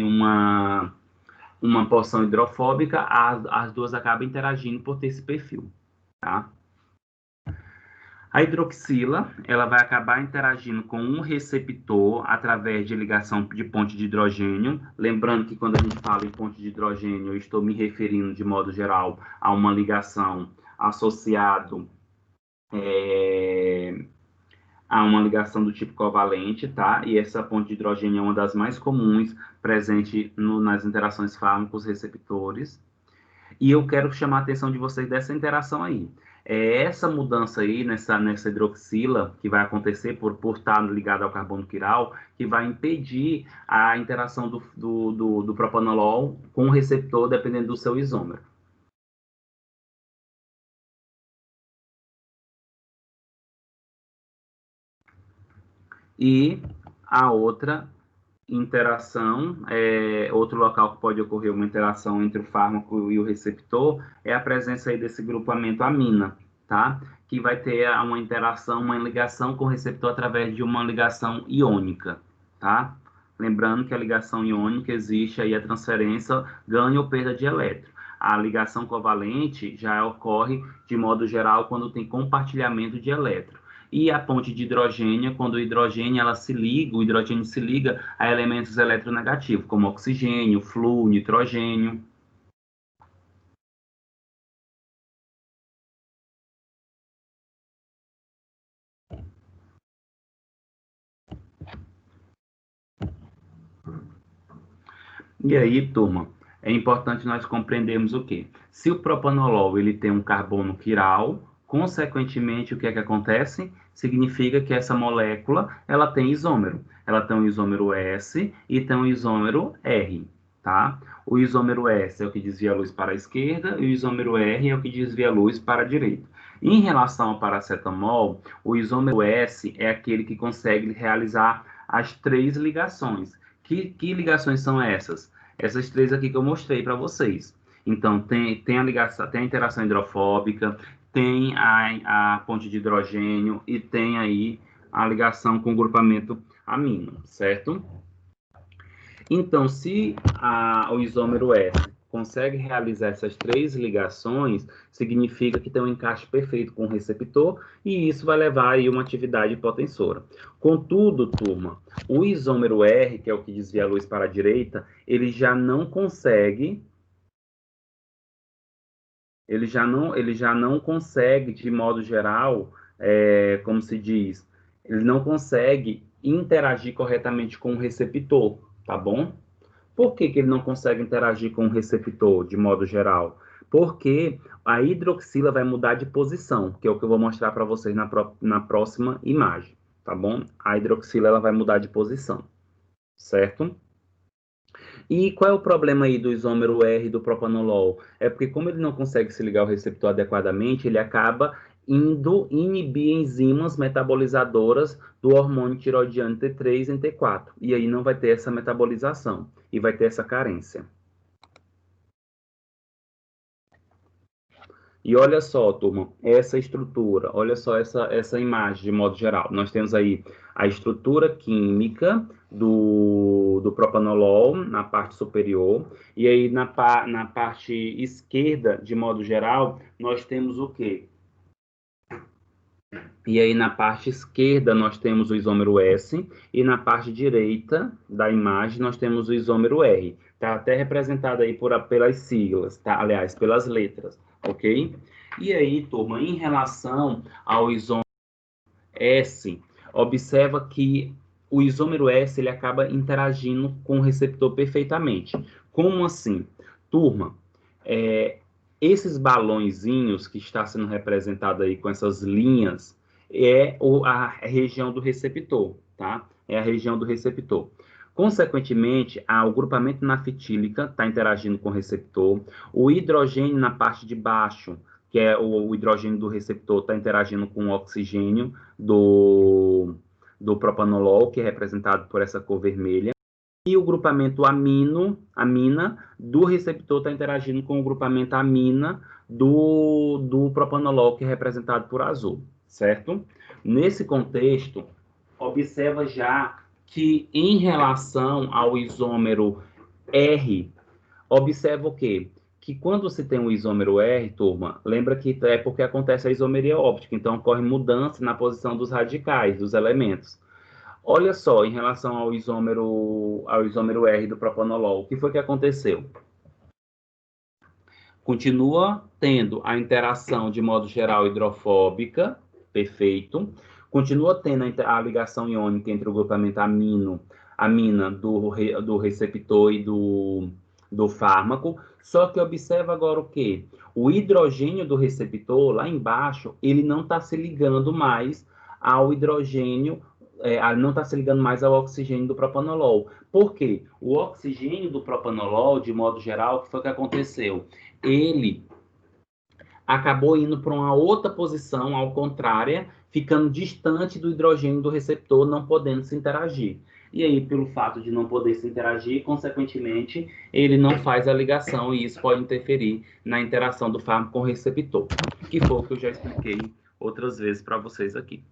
uma porção hidrofóbica, as duas acabam interagindo por ter esse perfil, tá? A hidroxila, ela vai acabar interagindo com um receptor através de ligação de ponte de hidrogênio. Lembrando que quando a gente fala em ponte de hidrogênio, eu estou me referindo, de modo geral, a uma ligação associado a uma ligação do tipo covalente, tá? E essa ponte de hidrogênio é uma das mais comuns presente nas interações fármacos-receptores. E eu quero chamar a atenção de vocês dessa interação aí. É essa mudança aí nessa hidroxila que vai acontecer por estar ligada ao carbono quiral, que vai impedir a interação do propanolol com o receptor, dependendo do seu isômero. E a outra interação, outro local que pode ocorrer uma interação entre o fármaco e o receptor é a presença aí desse grupamento amina, tá? Que vai ter uma interação, uma ligação com o receptor através de uma ligação iônica, tá? Lembrando que a ligação iônica existe aí a transferência, ganho ou perda de elétron. A ligação covalente já ocorre de modo geral quando tem compartilhamento de elétron. E a ponte de hidrogênio, quando o hidrogênio se liga a elementos eletronegativos, como oxigênio, flúor, nitrogênio. E aí, turma, é importante nós compreendermos o quê? Se o propanolol ele tem um carbono quiral, consequentemente, o que é que acontece? Significa que essa molécula ela tem isômero. Ela tem um isômero S e tem um isômero R, tá? O isômero S é o que desvia a luz para a esquerda e o isômero R é o que desvia a luz para a direita. Em relação ao paracetamol, o isômero S é aquele que consegue realizar as três ligações. Que ligações são essas? Essas três aqui que eu mostrei para vocês. Então, tem a ligação, tem a interação hidrofóbica, tem a ponte de hidrogênio e tem aí a ligação com o grupamento amino, certo? Então, se o isômero S consegue realizar essas três ligações, significa que tem um encaixe perfeito com o receptor e isso vai levar aí uma atividade potensora. Contudo, turma, o isômero R, que é o que desvia a luz para a direita, ele já não consegue, de modo geral, como se diz, ele não consegue interagir corretamente com o receptor, tá bom? Por que que ele não consegue interagir com o receptor, de modo geral? Porque a hidroxila vai mudar de posição, que é o que eu vou mostrar para vocês na próxima imagem, tá bom? A hidroxila ela vai mudar de posição, certo? E qual é o problema aí do isômero R do propanolol? É porque como ele não consegue se ligar ao receptor adequadamente, ele acaba indo inibir enzimas metabolizadoras do hormônio tiroidiano T3 e T4. E aí não vai ter essa metabolização e vai ter essa carência. E olha só, turma, essa estrutura, olha só essa imagem de modo geral. Nós temos aí a estrutura química do propanolol na parte superior, e aí na parte esquerda, de modo geral, nós temos o quê? E aí na parte esquerda nós temos o isômero S, e na parte direita da imagem nós temos o isômero R. Está até representado aí pelas siglas, tá? Aliás, pelas letras, ok? E aí, turma, em relação ao isômero S, observa que o isômero S ele acaba interagindo com o receptor perfeitamente. Como assim? Turma, é, esses balõezinhos que está sendo representado aí com essas linhas a região do receptor, tá? É a região do receptor. Consequentemente, o grupamento naftílica está interagindo com o receptor, o hidrogênio na parte de baixo, que é o hidrogênio do receptor, está interagindo com o oxigênio do propanolol, que é representado por essa cor vermelha, e o grupamento amina do receptor está interagindo com o grupamento amina do propanolol, que é representado por azul, certo? Nesse contexto, observa já que em relação ao isômero R, observa o quê? Que quando você tem um isômero R, turma, lembra que é porque acontece a isomeria óptica, então ocorre mudança na posição dos radicais, dos elementos. Olha só, em relação ao isômero R do propanolol, o que foi que aconteceu? Continua tendo a interação de modo geral hidrofóbica, perfeito. Continua tendo a ligação iônica entre o grupamento amina do receptor e do fármaco. Só que observa agora o quê? O hidrogênio do receptor, lá embaixo, ele não está se ligando mais ao hidrogênio, não está se ligando mais ao oxigênio do propanolol. Por quê? O oxigênio do propanolol, de modo geral, o que foi que aconteceu? Ele acabou indo para uma outra posição, ao contrária, ficando distante do hidrogênio do receptor, não podendo se interagir. E aí, pelo fato de não poder se interagir, consequentemente, ele não faz a ligação e isso pode interferir na interação do fármaco com o receptor, que foi o que eu já expliquei outras vezes para vocês aqui.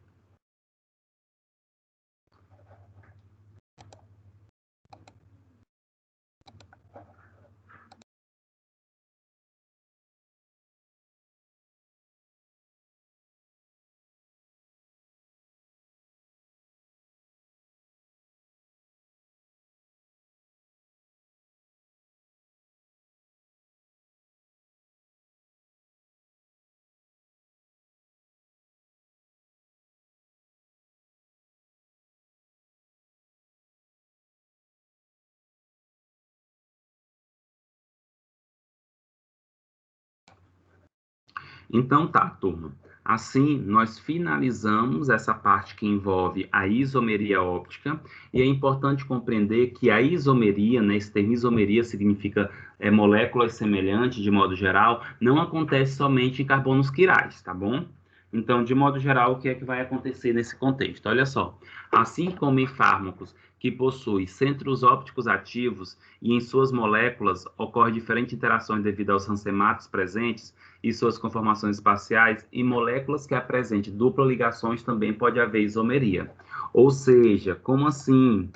Então tá, turma. Assim, nós finalizamos essa parte que envolve a isomeria óptica, e é importante compreender que a isomeria, né, esse termo isomeria significa moléculas semelhantes, de modo geral, não acontece somente em carbonos quirais, tá bom? Então, de modo geral, o que é que vai acontecer nesse contexto? Olha só, assim como em fármacos que possuem centros ópticos ativos e em suas moléculas ocorrem diferentes interações devido aos rancematos presentes, e suas conformações espaciais, em moléculas que apresentem dupla ligações também pode haver isomeria. Ou seja, como assim?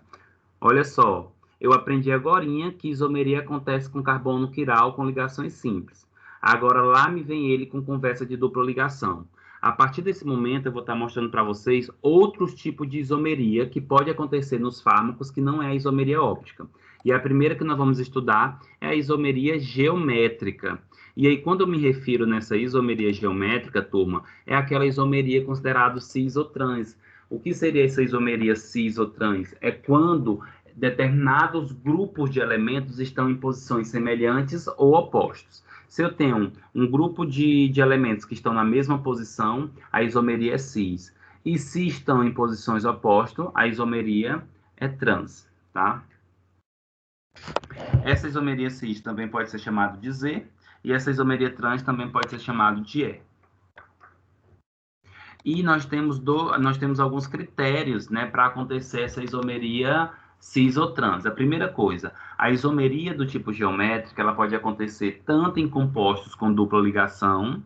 Olha só, eu aprendi agorinha que isomeria acontece com carbono quiral com ligações simples. Agora lá me vem ele com conversa de dupla ligação. A partir desse momento eu vou estar mostrando para vocês outros tipos de isomeria que pode acontecer nos fármacos que não é a isomeria óptica. E a primeira que nós vamos estudar é a isomeria geométrica. E aí, quando eu me refiro nessa isomeria geométrica, turma, é aquela isomeria considerada cis ou trans. O que seria essa isomeria cis ou trans? É quando determinados grupos de elementos estão em posições semelhantes ou opostos. Se eu tenho um grupo de elementos que estão na mesma posição, a isomeria é cis. E se estão em posições opostas, a isomeria é trans, tá? Essa isomeria cis também pode ser chamada de Z, e essa isomeria trans também pode ser chamada de E. E nós temos alguns critérios, né, para acontecer essa isomeria cis ou trans. A primeira coisa, a isomeria do tipo geométrico, ela pode acontecer tanto em compostos com dupla ligação.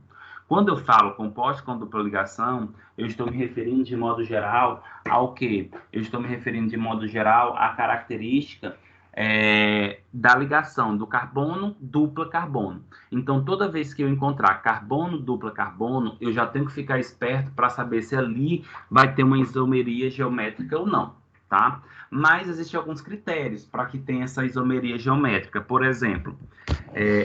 Quando eu falo compostos com dupla ligação, eu estou me referindo de modo geral ao quê? Eu estou me referindo de modo geral à característica da ligação do carbono dupla carbono. Então, toda vez que eu encontrar carbono dupla carbono, eu já tenho que ficar esperto para saber se ali vai ter uma isomeria geométrica ou não, tá? Mas existem alguns critérios para que tenha essa isomeria geométrica. Por exemplo,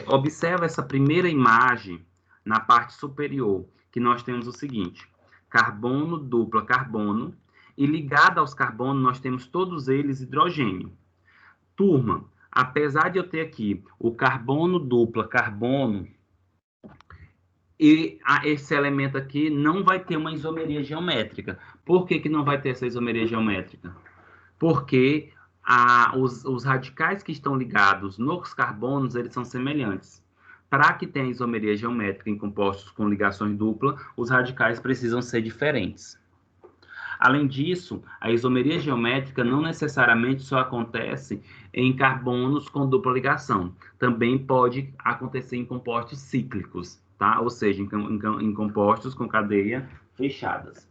observa essa primeira imagem na parte superior, que nós temos o seguinte: carbono dupla carbono, e ligado aos carbonos nós temos todos eles hidrogênio. Turma, apesar de eu ter aqui o carbono dupla carbono, e esse elemento aqui não vai ter uma isomeria geométrica. Por que que não vai ter essa isomeria geométrica? Porque os radicais que estão ligados nos carbonos, eles são semelhantes. Para que tenha isomeria geométrica em compostos com ligações duplas, os radicais precisam ser diferentes. Além disso, a isomeria geométrica não necessariamente só acontece em carbonos com dupla ligação. Também pode acontecer em compostos cíclicos, tá? Ou seja, em compostos com cadeia fechadas.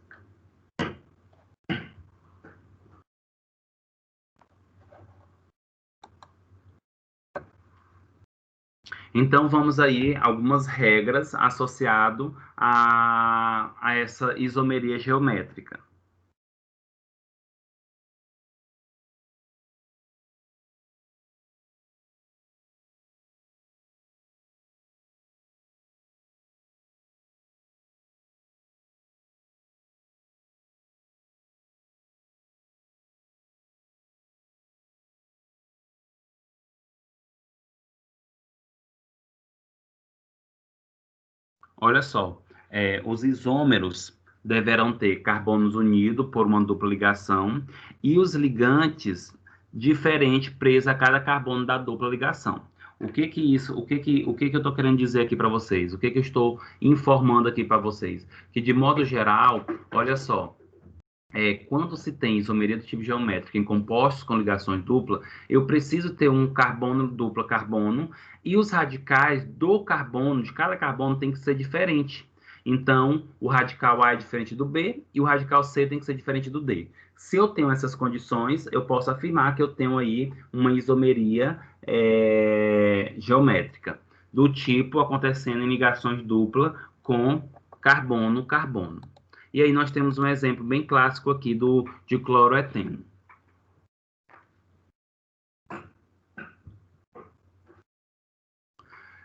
Então, vamos aí algumas regras associadas a essa isomeria geométrica. Olha só, os isômeros deverão ter carbonos unidos por uma dupla ligação e os ligantes diferentes presos a cada carbono da dupla ligação. O que que eu estou querendo dizer aqui para vocês? O que que eu estou informando aqui para vocês? Que de modo geral, olha só, quando se tem isomeria do tipo geométrico em compostos com ligações duplas, eu preciso ter um carbono dupla carbono e os radicais do carbono, de cada carbono, tem que ser diferente. Então, o radical A é diferente do B e o radical C tem que ser diferente do D. Se eu tenho essas condições, eu posso afirmar que eu tenho aí uma isomeria geométrica, do tipo acontecendo em ligações duplas com carbono-carbono. E aí nós temos um exemplo bem clássico aqui de cloroeteno.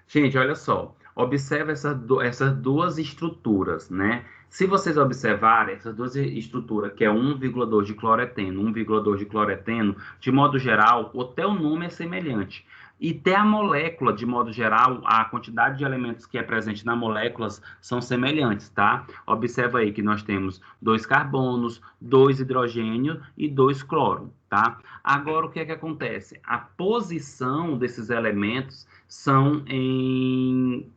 Gente, olha só. Observe essas duas estruturas, né? Se vocês observarem essas duas estruturas, que é 1,2 de cloreteno, 1,2 de cloreteno, de modo geral, até o nome é semelhante. E até a molécula, de modo geral, a quantidade de elementos que é presente nas moléculas são semelhantes, tá? Observa aí que nós temos 2 carbonos, 2 hidrogênios e 2 cloro, tá? Agora, o que é que acontece? A posição desses elementos são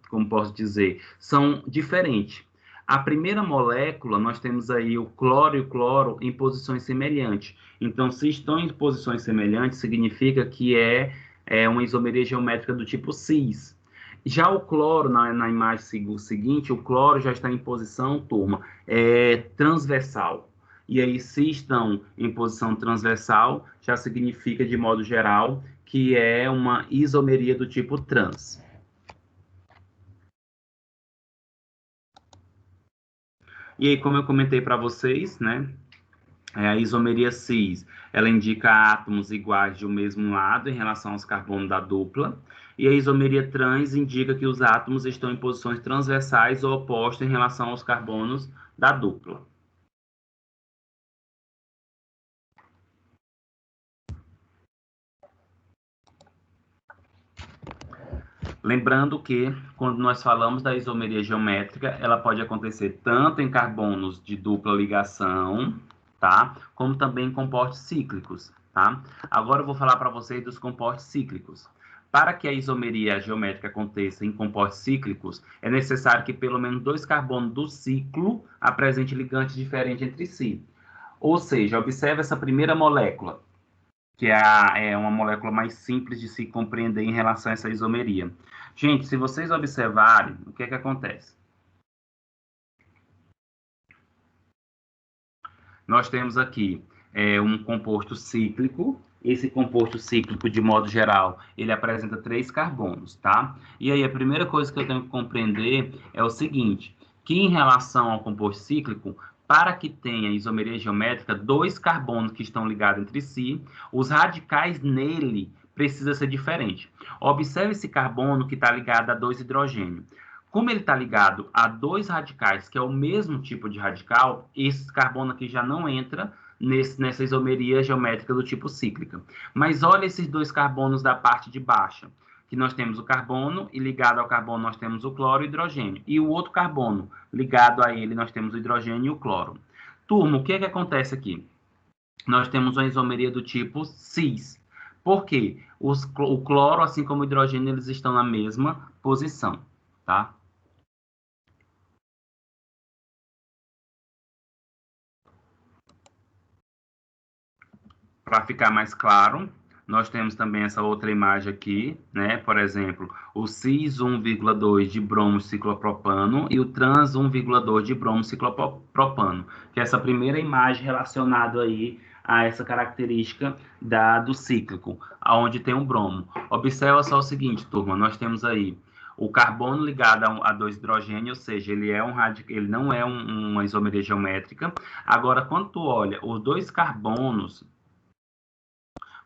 como posso dizer, são diferentes. A primeira molécula, nós temos aí o cloro e o cloro em posições semelhantes. Então, se estão em posições semelhantes, significa que é uma isomeria geométrica do tipo cis. Já o cloro, na imagem seguinte, o cloro já está em posição, turma, transversal. E aí, se estão em posição transversal, já significa, de modo geral, que é uma isomeria do tipo trans. E aí, como eu comentei para vocês, né, a isomeria cis, ela indica átomos iguais de um mesmo lado em relação aos carbonos da dupla, e a isomeria trans indica que os átomos estão em posições transversais ou opostas em relação aos carbonos da dupla. Lembrando que, quando nós falamos da isomeria geométrica, ela pode acontecer tanto em carbonos de dupla ligação, tá? Como também em compostos cíclicos, tá? Agora eu vou falar para vocês dos compostos cíclicos. Para que a isomeria geométrica aconteça em compostos cíclicos, é necessário que pelo menos 2 carbonos do ciclo apresentem ligantes diferentes entre si. Ou seja, observe essa primeira molécula, que é uma molécula mais simples de se compreender em relação a essa isomeria. Gente, se vocês observarem, o que é que acontece? Nós temos aqui um composto cíclico. Esse composto cíclico, de modo geral, ele apresenta 3 carbonos, tá? E aí, a primeira coisa que eu tenho que compreender é o seguinte, que em relação ao composto cíclico, para que tenha isomeria geométrica, 2 carbonos que estão ligados entre si, os radicais nele precisam ser diferentes. Observe esse carbono que está ligado a 2 hidrogênios. Como ele está ligado a 2 radicais, que é o mesmo tipo de radical, esse carbono aqui já não entra nessa isomeria geométrica do tipo cíclica. Mas olha esses 2 carbonos da parte de baixo, que nós temos o carbono, e ligado ao carbono nós temos o cloro e o hidrogênio. E o outro carbono, ligado a ele, nós temos o hidrogênio e o cloro. Turma, o que é que acontece aqui? Nós temos uma isomeria do tipo cis. Por quê? O cloro, assim como o hidrogênio, eles estão na mesma posição, tá? Para ficar mais claro, nós temos também essa outra imagem aqui, né? Por exemplo, o cis 1,2 de bromo ciclopropano e o trans 1,2 de bromo ciclopropano, que é essa primeira imagem relacionada aí a essa característica do cíclico, aonde tem um bromo. Observa só o seguinte, turma, nós temos aí o carbono ligado a 2 hidrogênios, ou seja, ele não é uma isomeria geométrica. Agora, quando tu olha os 2 carbonos,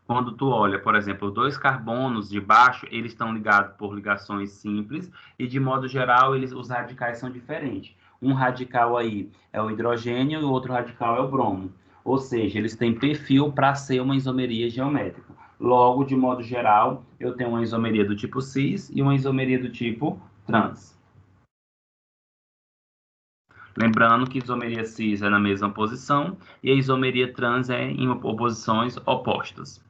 quando tu olha, por exemplo, os 2 carbonos de baixo, eles estão ligados por ligações simples e, de modo geral, os radicais são diferentes. Um radical aí é o hidrogênio e o outro radical é o bromo. Ou seja, eles têm perfil para ser uma isomeria geométrica. Logo, de modo geral, eu tenho uma isomeria do tipo cis e uma isomeria do tipo trans. Lembrando que isomeria cis é na mesma posição e a isomeria trans é em posições opostas.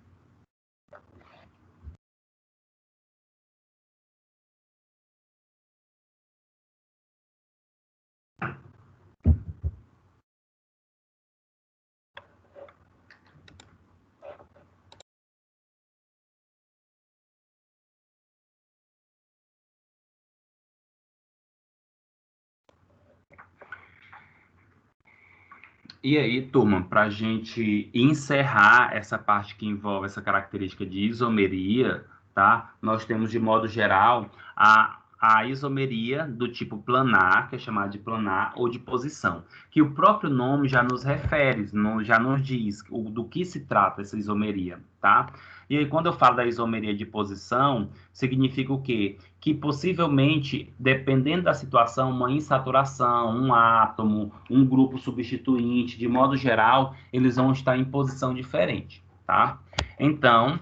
E aí, turma, para a gente encerrar essa parte que envolve essa característica de isomeria, tá? Nós temos, de modo geral, a isomeria do tipo planar, que é chamada de planar, ou de posição, que o próprio nome já nos refere, já nos diz do que se trata essa isomeria, tá? E aí, quando eu falo da isomeria de posição, significa o quê? Que possivelmente, dependendo da situação, uma insaturação, um átomo, um grupo substituinte, de modo geral, eles vão estar em posição diferente, tá? Então,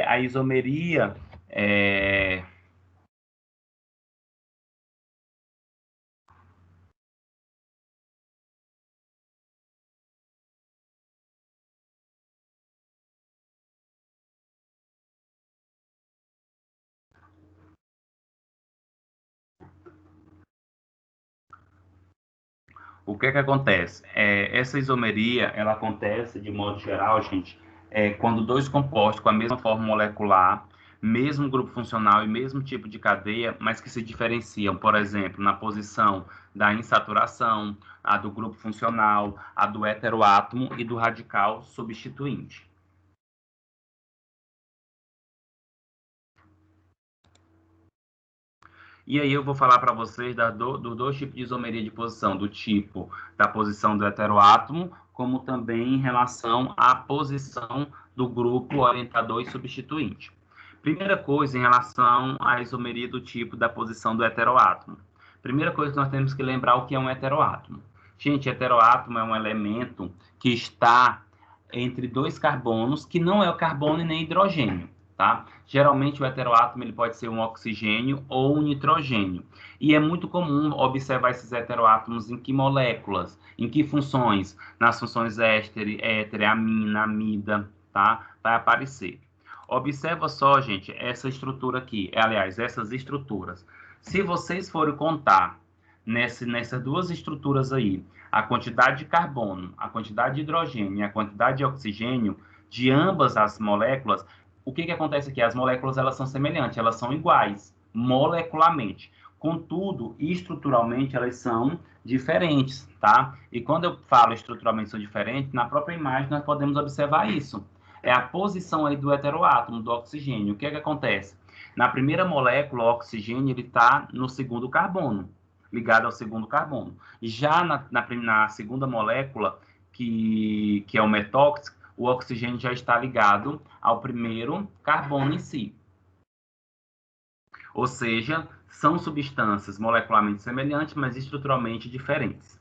a isomeria O que acontece? Essa isomeria, ela acontece, de modo geral, gente, quando dois compostos com a mesma forma molecular, mesmo grupo funcional e mesmo tipo de cadeia, mas que se diferenciam, por exemplo, na posição da insaturação, a do grupo funcional, a do heteroátomo e do radical substituinte. E aí eu vou falar para vocês dos dois tipos de isomeria de posição, do tipo da posição do heteroátomo, como também em relação à posição do grupo orientador e substituinte. Primeira coisa em relação à isomeria do tipo da posição do heteroátomo. Primeira coisa que nós temos que lembrar o que é um heteroátomo. Gente, heteroátomo é um elemento que está entre dois carbonos, que não é o carbono e nem hidrogênio. Tá? Geralmente o heteroátomo ele pode ser um oxigênio ou um nitrogênio. E é muito comum observar esses heteroátomos em que moléculas, em que funções? Nas funções éter, amina, amida, tá? Vai aparecer. Observa só, gente, essa estrutura aqui. Aliás, essas estruturas. Se vocês forem contar nessas duas estruturas aí, a quantidade de carbono, a quantidade de hidrogênio e a quantidade de oxigênio de ambas as moléculas, o que acontece aqui? As moléculas elas são semelhantes, elas são iguais, molecularmente. Contudo, estruturalmente, elas são diferentes, tá? E quando eu falo estruturalmente são diferentes, na própria imagem nós podemos observar isso. É a posição aí do heteroátomo, do oxigênio. O que acontece? Na primeira molécula, o oxigênio ele está no segundo carbono, ligado ao segundo carbono. Já na segunda molécula, que é o metóxico, o oxigênio já está ligado ao primeiro carbono em si. Ou seja, são substâncias molecularmente semelhantes, mas estruturalmente diferentes.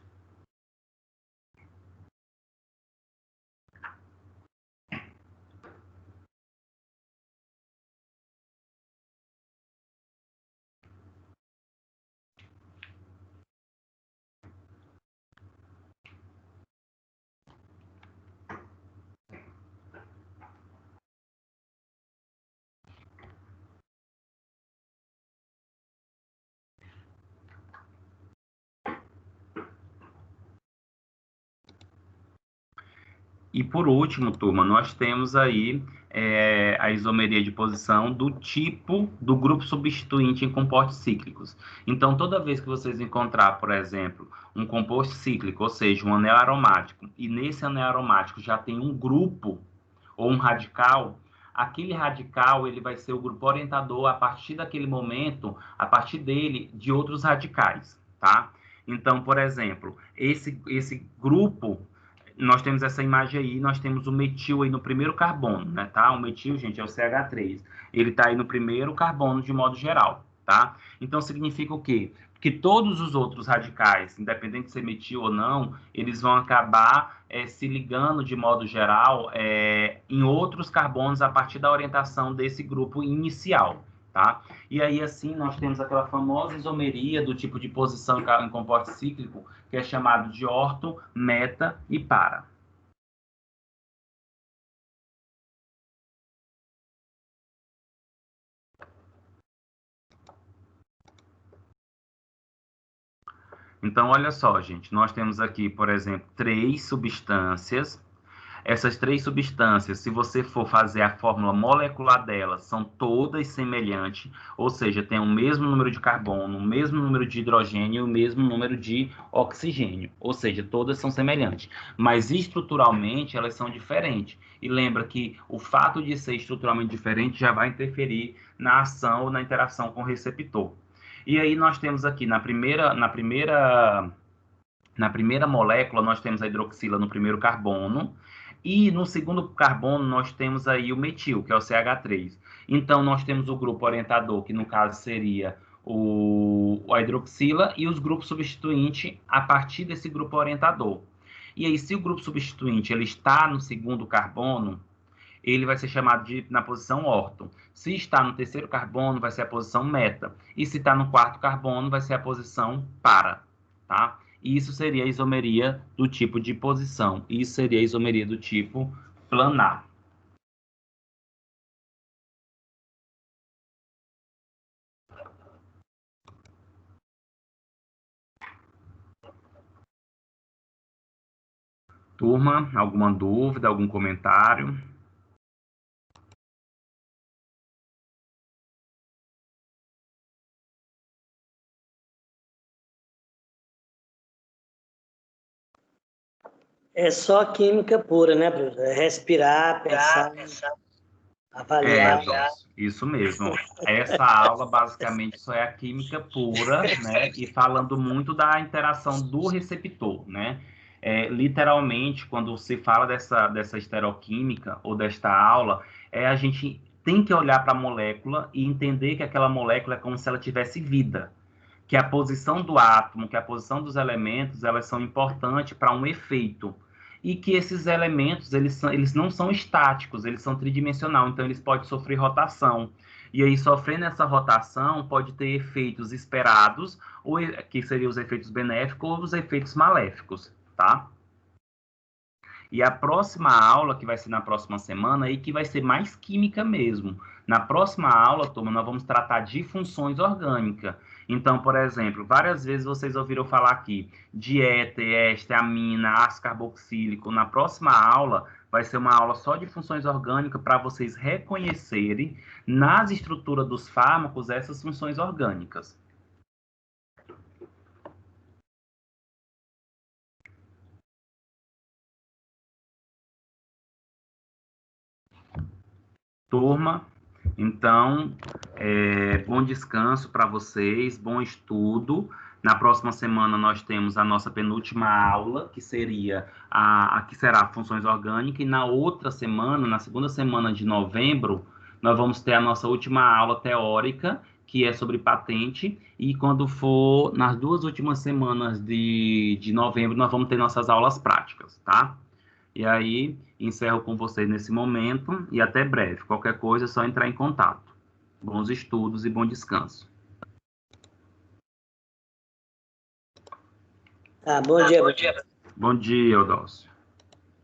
E por último, turma, nós temos aí a isomeria de posição do tipo do grupo substituinte em compostos cíclicos. Então, toda vez que vocês encontrar, por exemplo, um composto cíclico, ou seja, um anel aromático, e nesse anel aromático já tem um grupo ou um radical, aquele radical ele vai ser o grupo orientador a partir daquele momento, a partir dele, de outros radicais, tá? Então, por exemplo, esse grupo nós temos essa imagem aí, nós temos o metil aí no primeiro carbono, né, tá? O metil, gente, é o CH3. Ele tá aí no primeiro carbono de modo geral, tá? Então, significa o quê? Que todos os outros radicais, independente de ser metil ou não, eles vão acabar se ligando de modo geral em outros carbonos a partir da orientação desse grupo inicial, tá? E aí, assim, nós temos aquela famosa isomeria do tipo de posição em composto cíclico, que é chamado de orto, meta e para. Então, olha só, gente, nós temos aqui, por exemplo, 3 substâncias. Essas 3 substâncias, se você for fazer a fórmula molecular delas, são todas semelhantes, ou seja, tem o mesmo número de carbono, o mesmo número de hidrogênio e o mesmo número de oxigênio, ou seja, todas são semelhantes, mas estruturalmente elas são diferentes. E lembra que o fato de ser estruturalmente diferente já vai interferir na ação ou na interação com o receptor. E aí nós temos aqui na primeira molécula, nós temos a hidroxila no primeiro carbono, e no segundo carbono nós temos aí o metil, que é o CH3. Então, nós temos o grupo orientador, que no caso seria a hidroxila, e os grupos substituintes a partir desse grupo orientador. E aí, se o grupo substituinte ele está no segundo carbono, ele vai ser chamado na posição orto. Se está no terceiro carbono, vai ser a posição meta. E se está no quarto carbono, vai ser a posição para, tá? Isso seria a isomeria do tipo de posição. Isso seria a isomeria do tipo planar. Turma, alguma dúvida, algum comentário? É só química pura, né, professor? É respirar, pensar, avaliar. Isso mesmo. Essa aula, basicamente, só é a química pura, né? E falando muito da interação do receptor, né? Literalmente, quando se fala dessa estereoquímica ou desta aula, a gente tem que olhar para a molécula e entender que aquela molécula é como se ela tivesse vida. Que a posição do átomo, que a posição dos elementos, elas são importantes para um efeito. E que esses elementos, eles não são estáticos, eles são tridimensional, então eles podem sofrer rotação. E aí, sofrendo essa rotação, pode ter efeitos esperados, ou que seriam os efeitos benéficos, ou os efeitos maléficos, tá? E a próxima aula, que vai ser na próxima semana, aí que vai ser mais química mesmo. Na próxima aula, turma, nós vamos tratar de funções orgânicas. Então, por exemplo, várias vezes vocês ouviram falar aqui de éter, éster, amina, ácido carboxílico. Na próxima aula, vai ser uma aula só de funções orgânicas para vocês reconhecerem nas estruturas dos fármacos essas funções orgânicas. Turma, então, bom descanso para vocês, bom estudo. Na próxima semana nós temos a nossa penúltima aula, que seria que será funções orgânicas, e na outra semana, na segunda semana de novembro, nós vamos ter a nossa última aula teórica, que é sobre patente, e quando for nas duas últimas semanas de novembro, nós vamos ter nossas aulas práticas, tá? E aí, encerro com vocês nesse momento e até breve. Qualquer coisa é só entrar em contato. Bons estudos e bom descanso. Bom dia. Bom dia, Eudócio.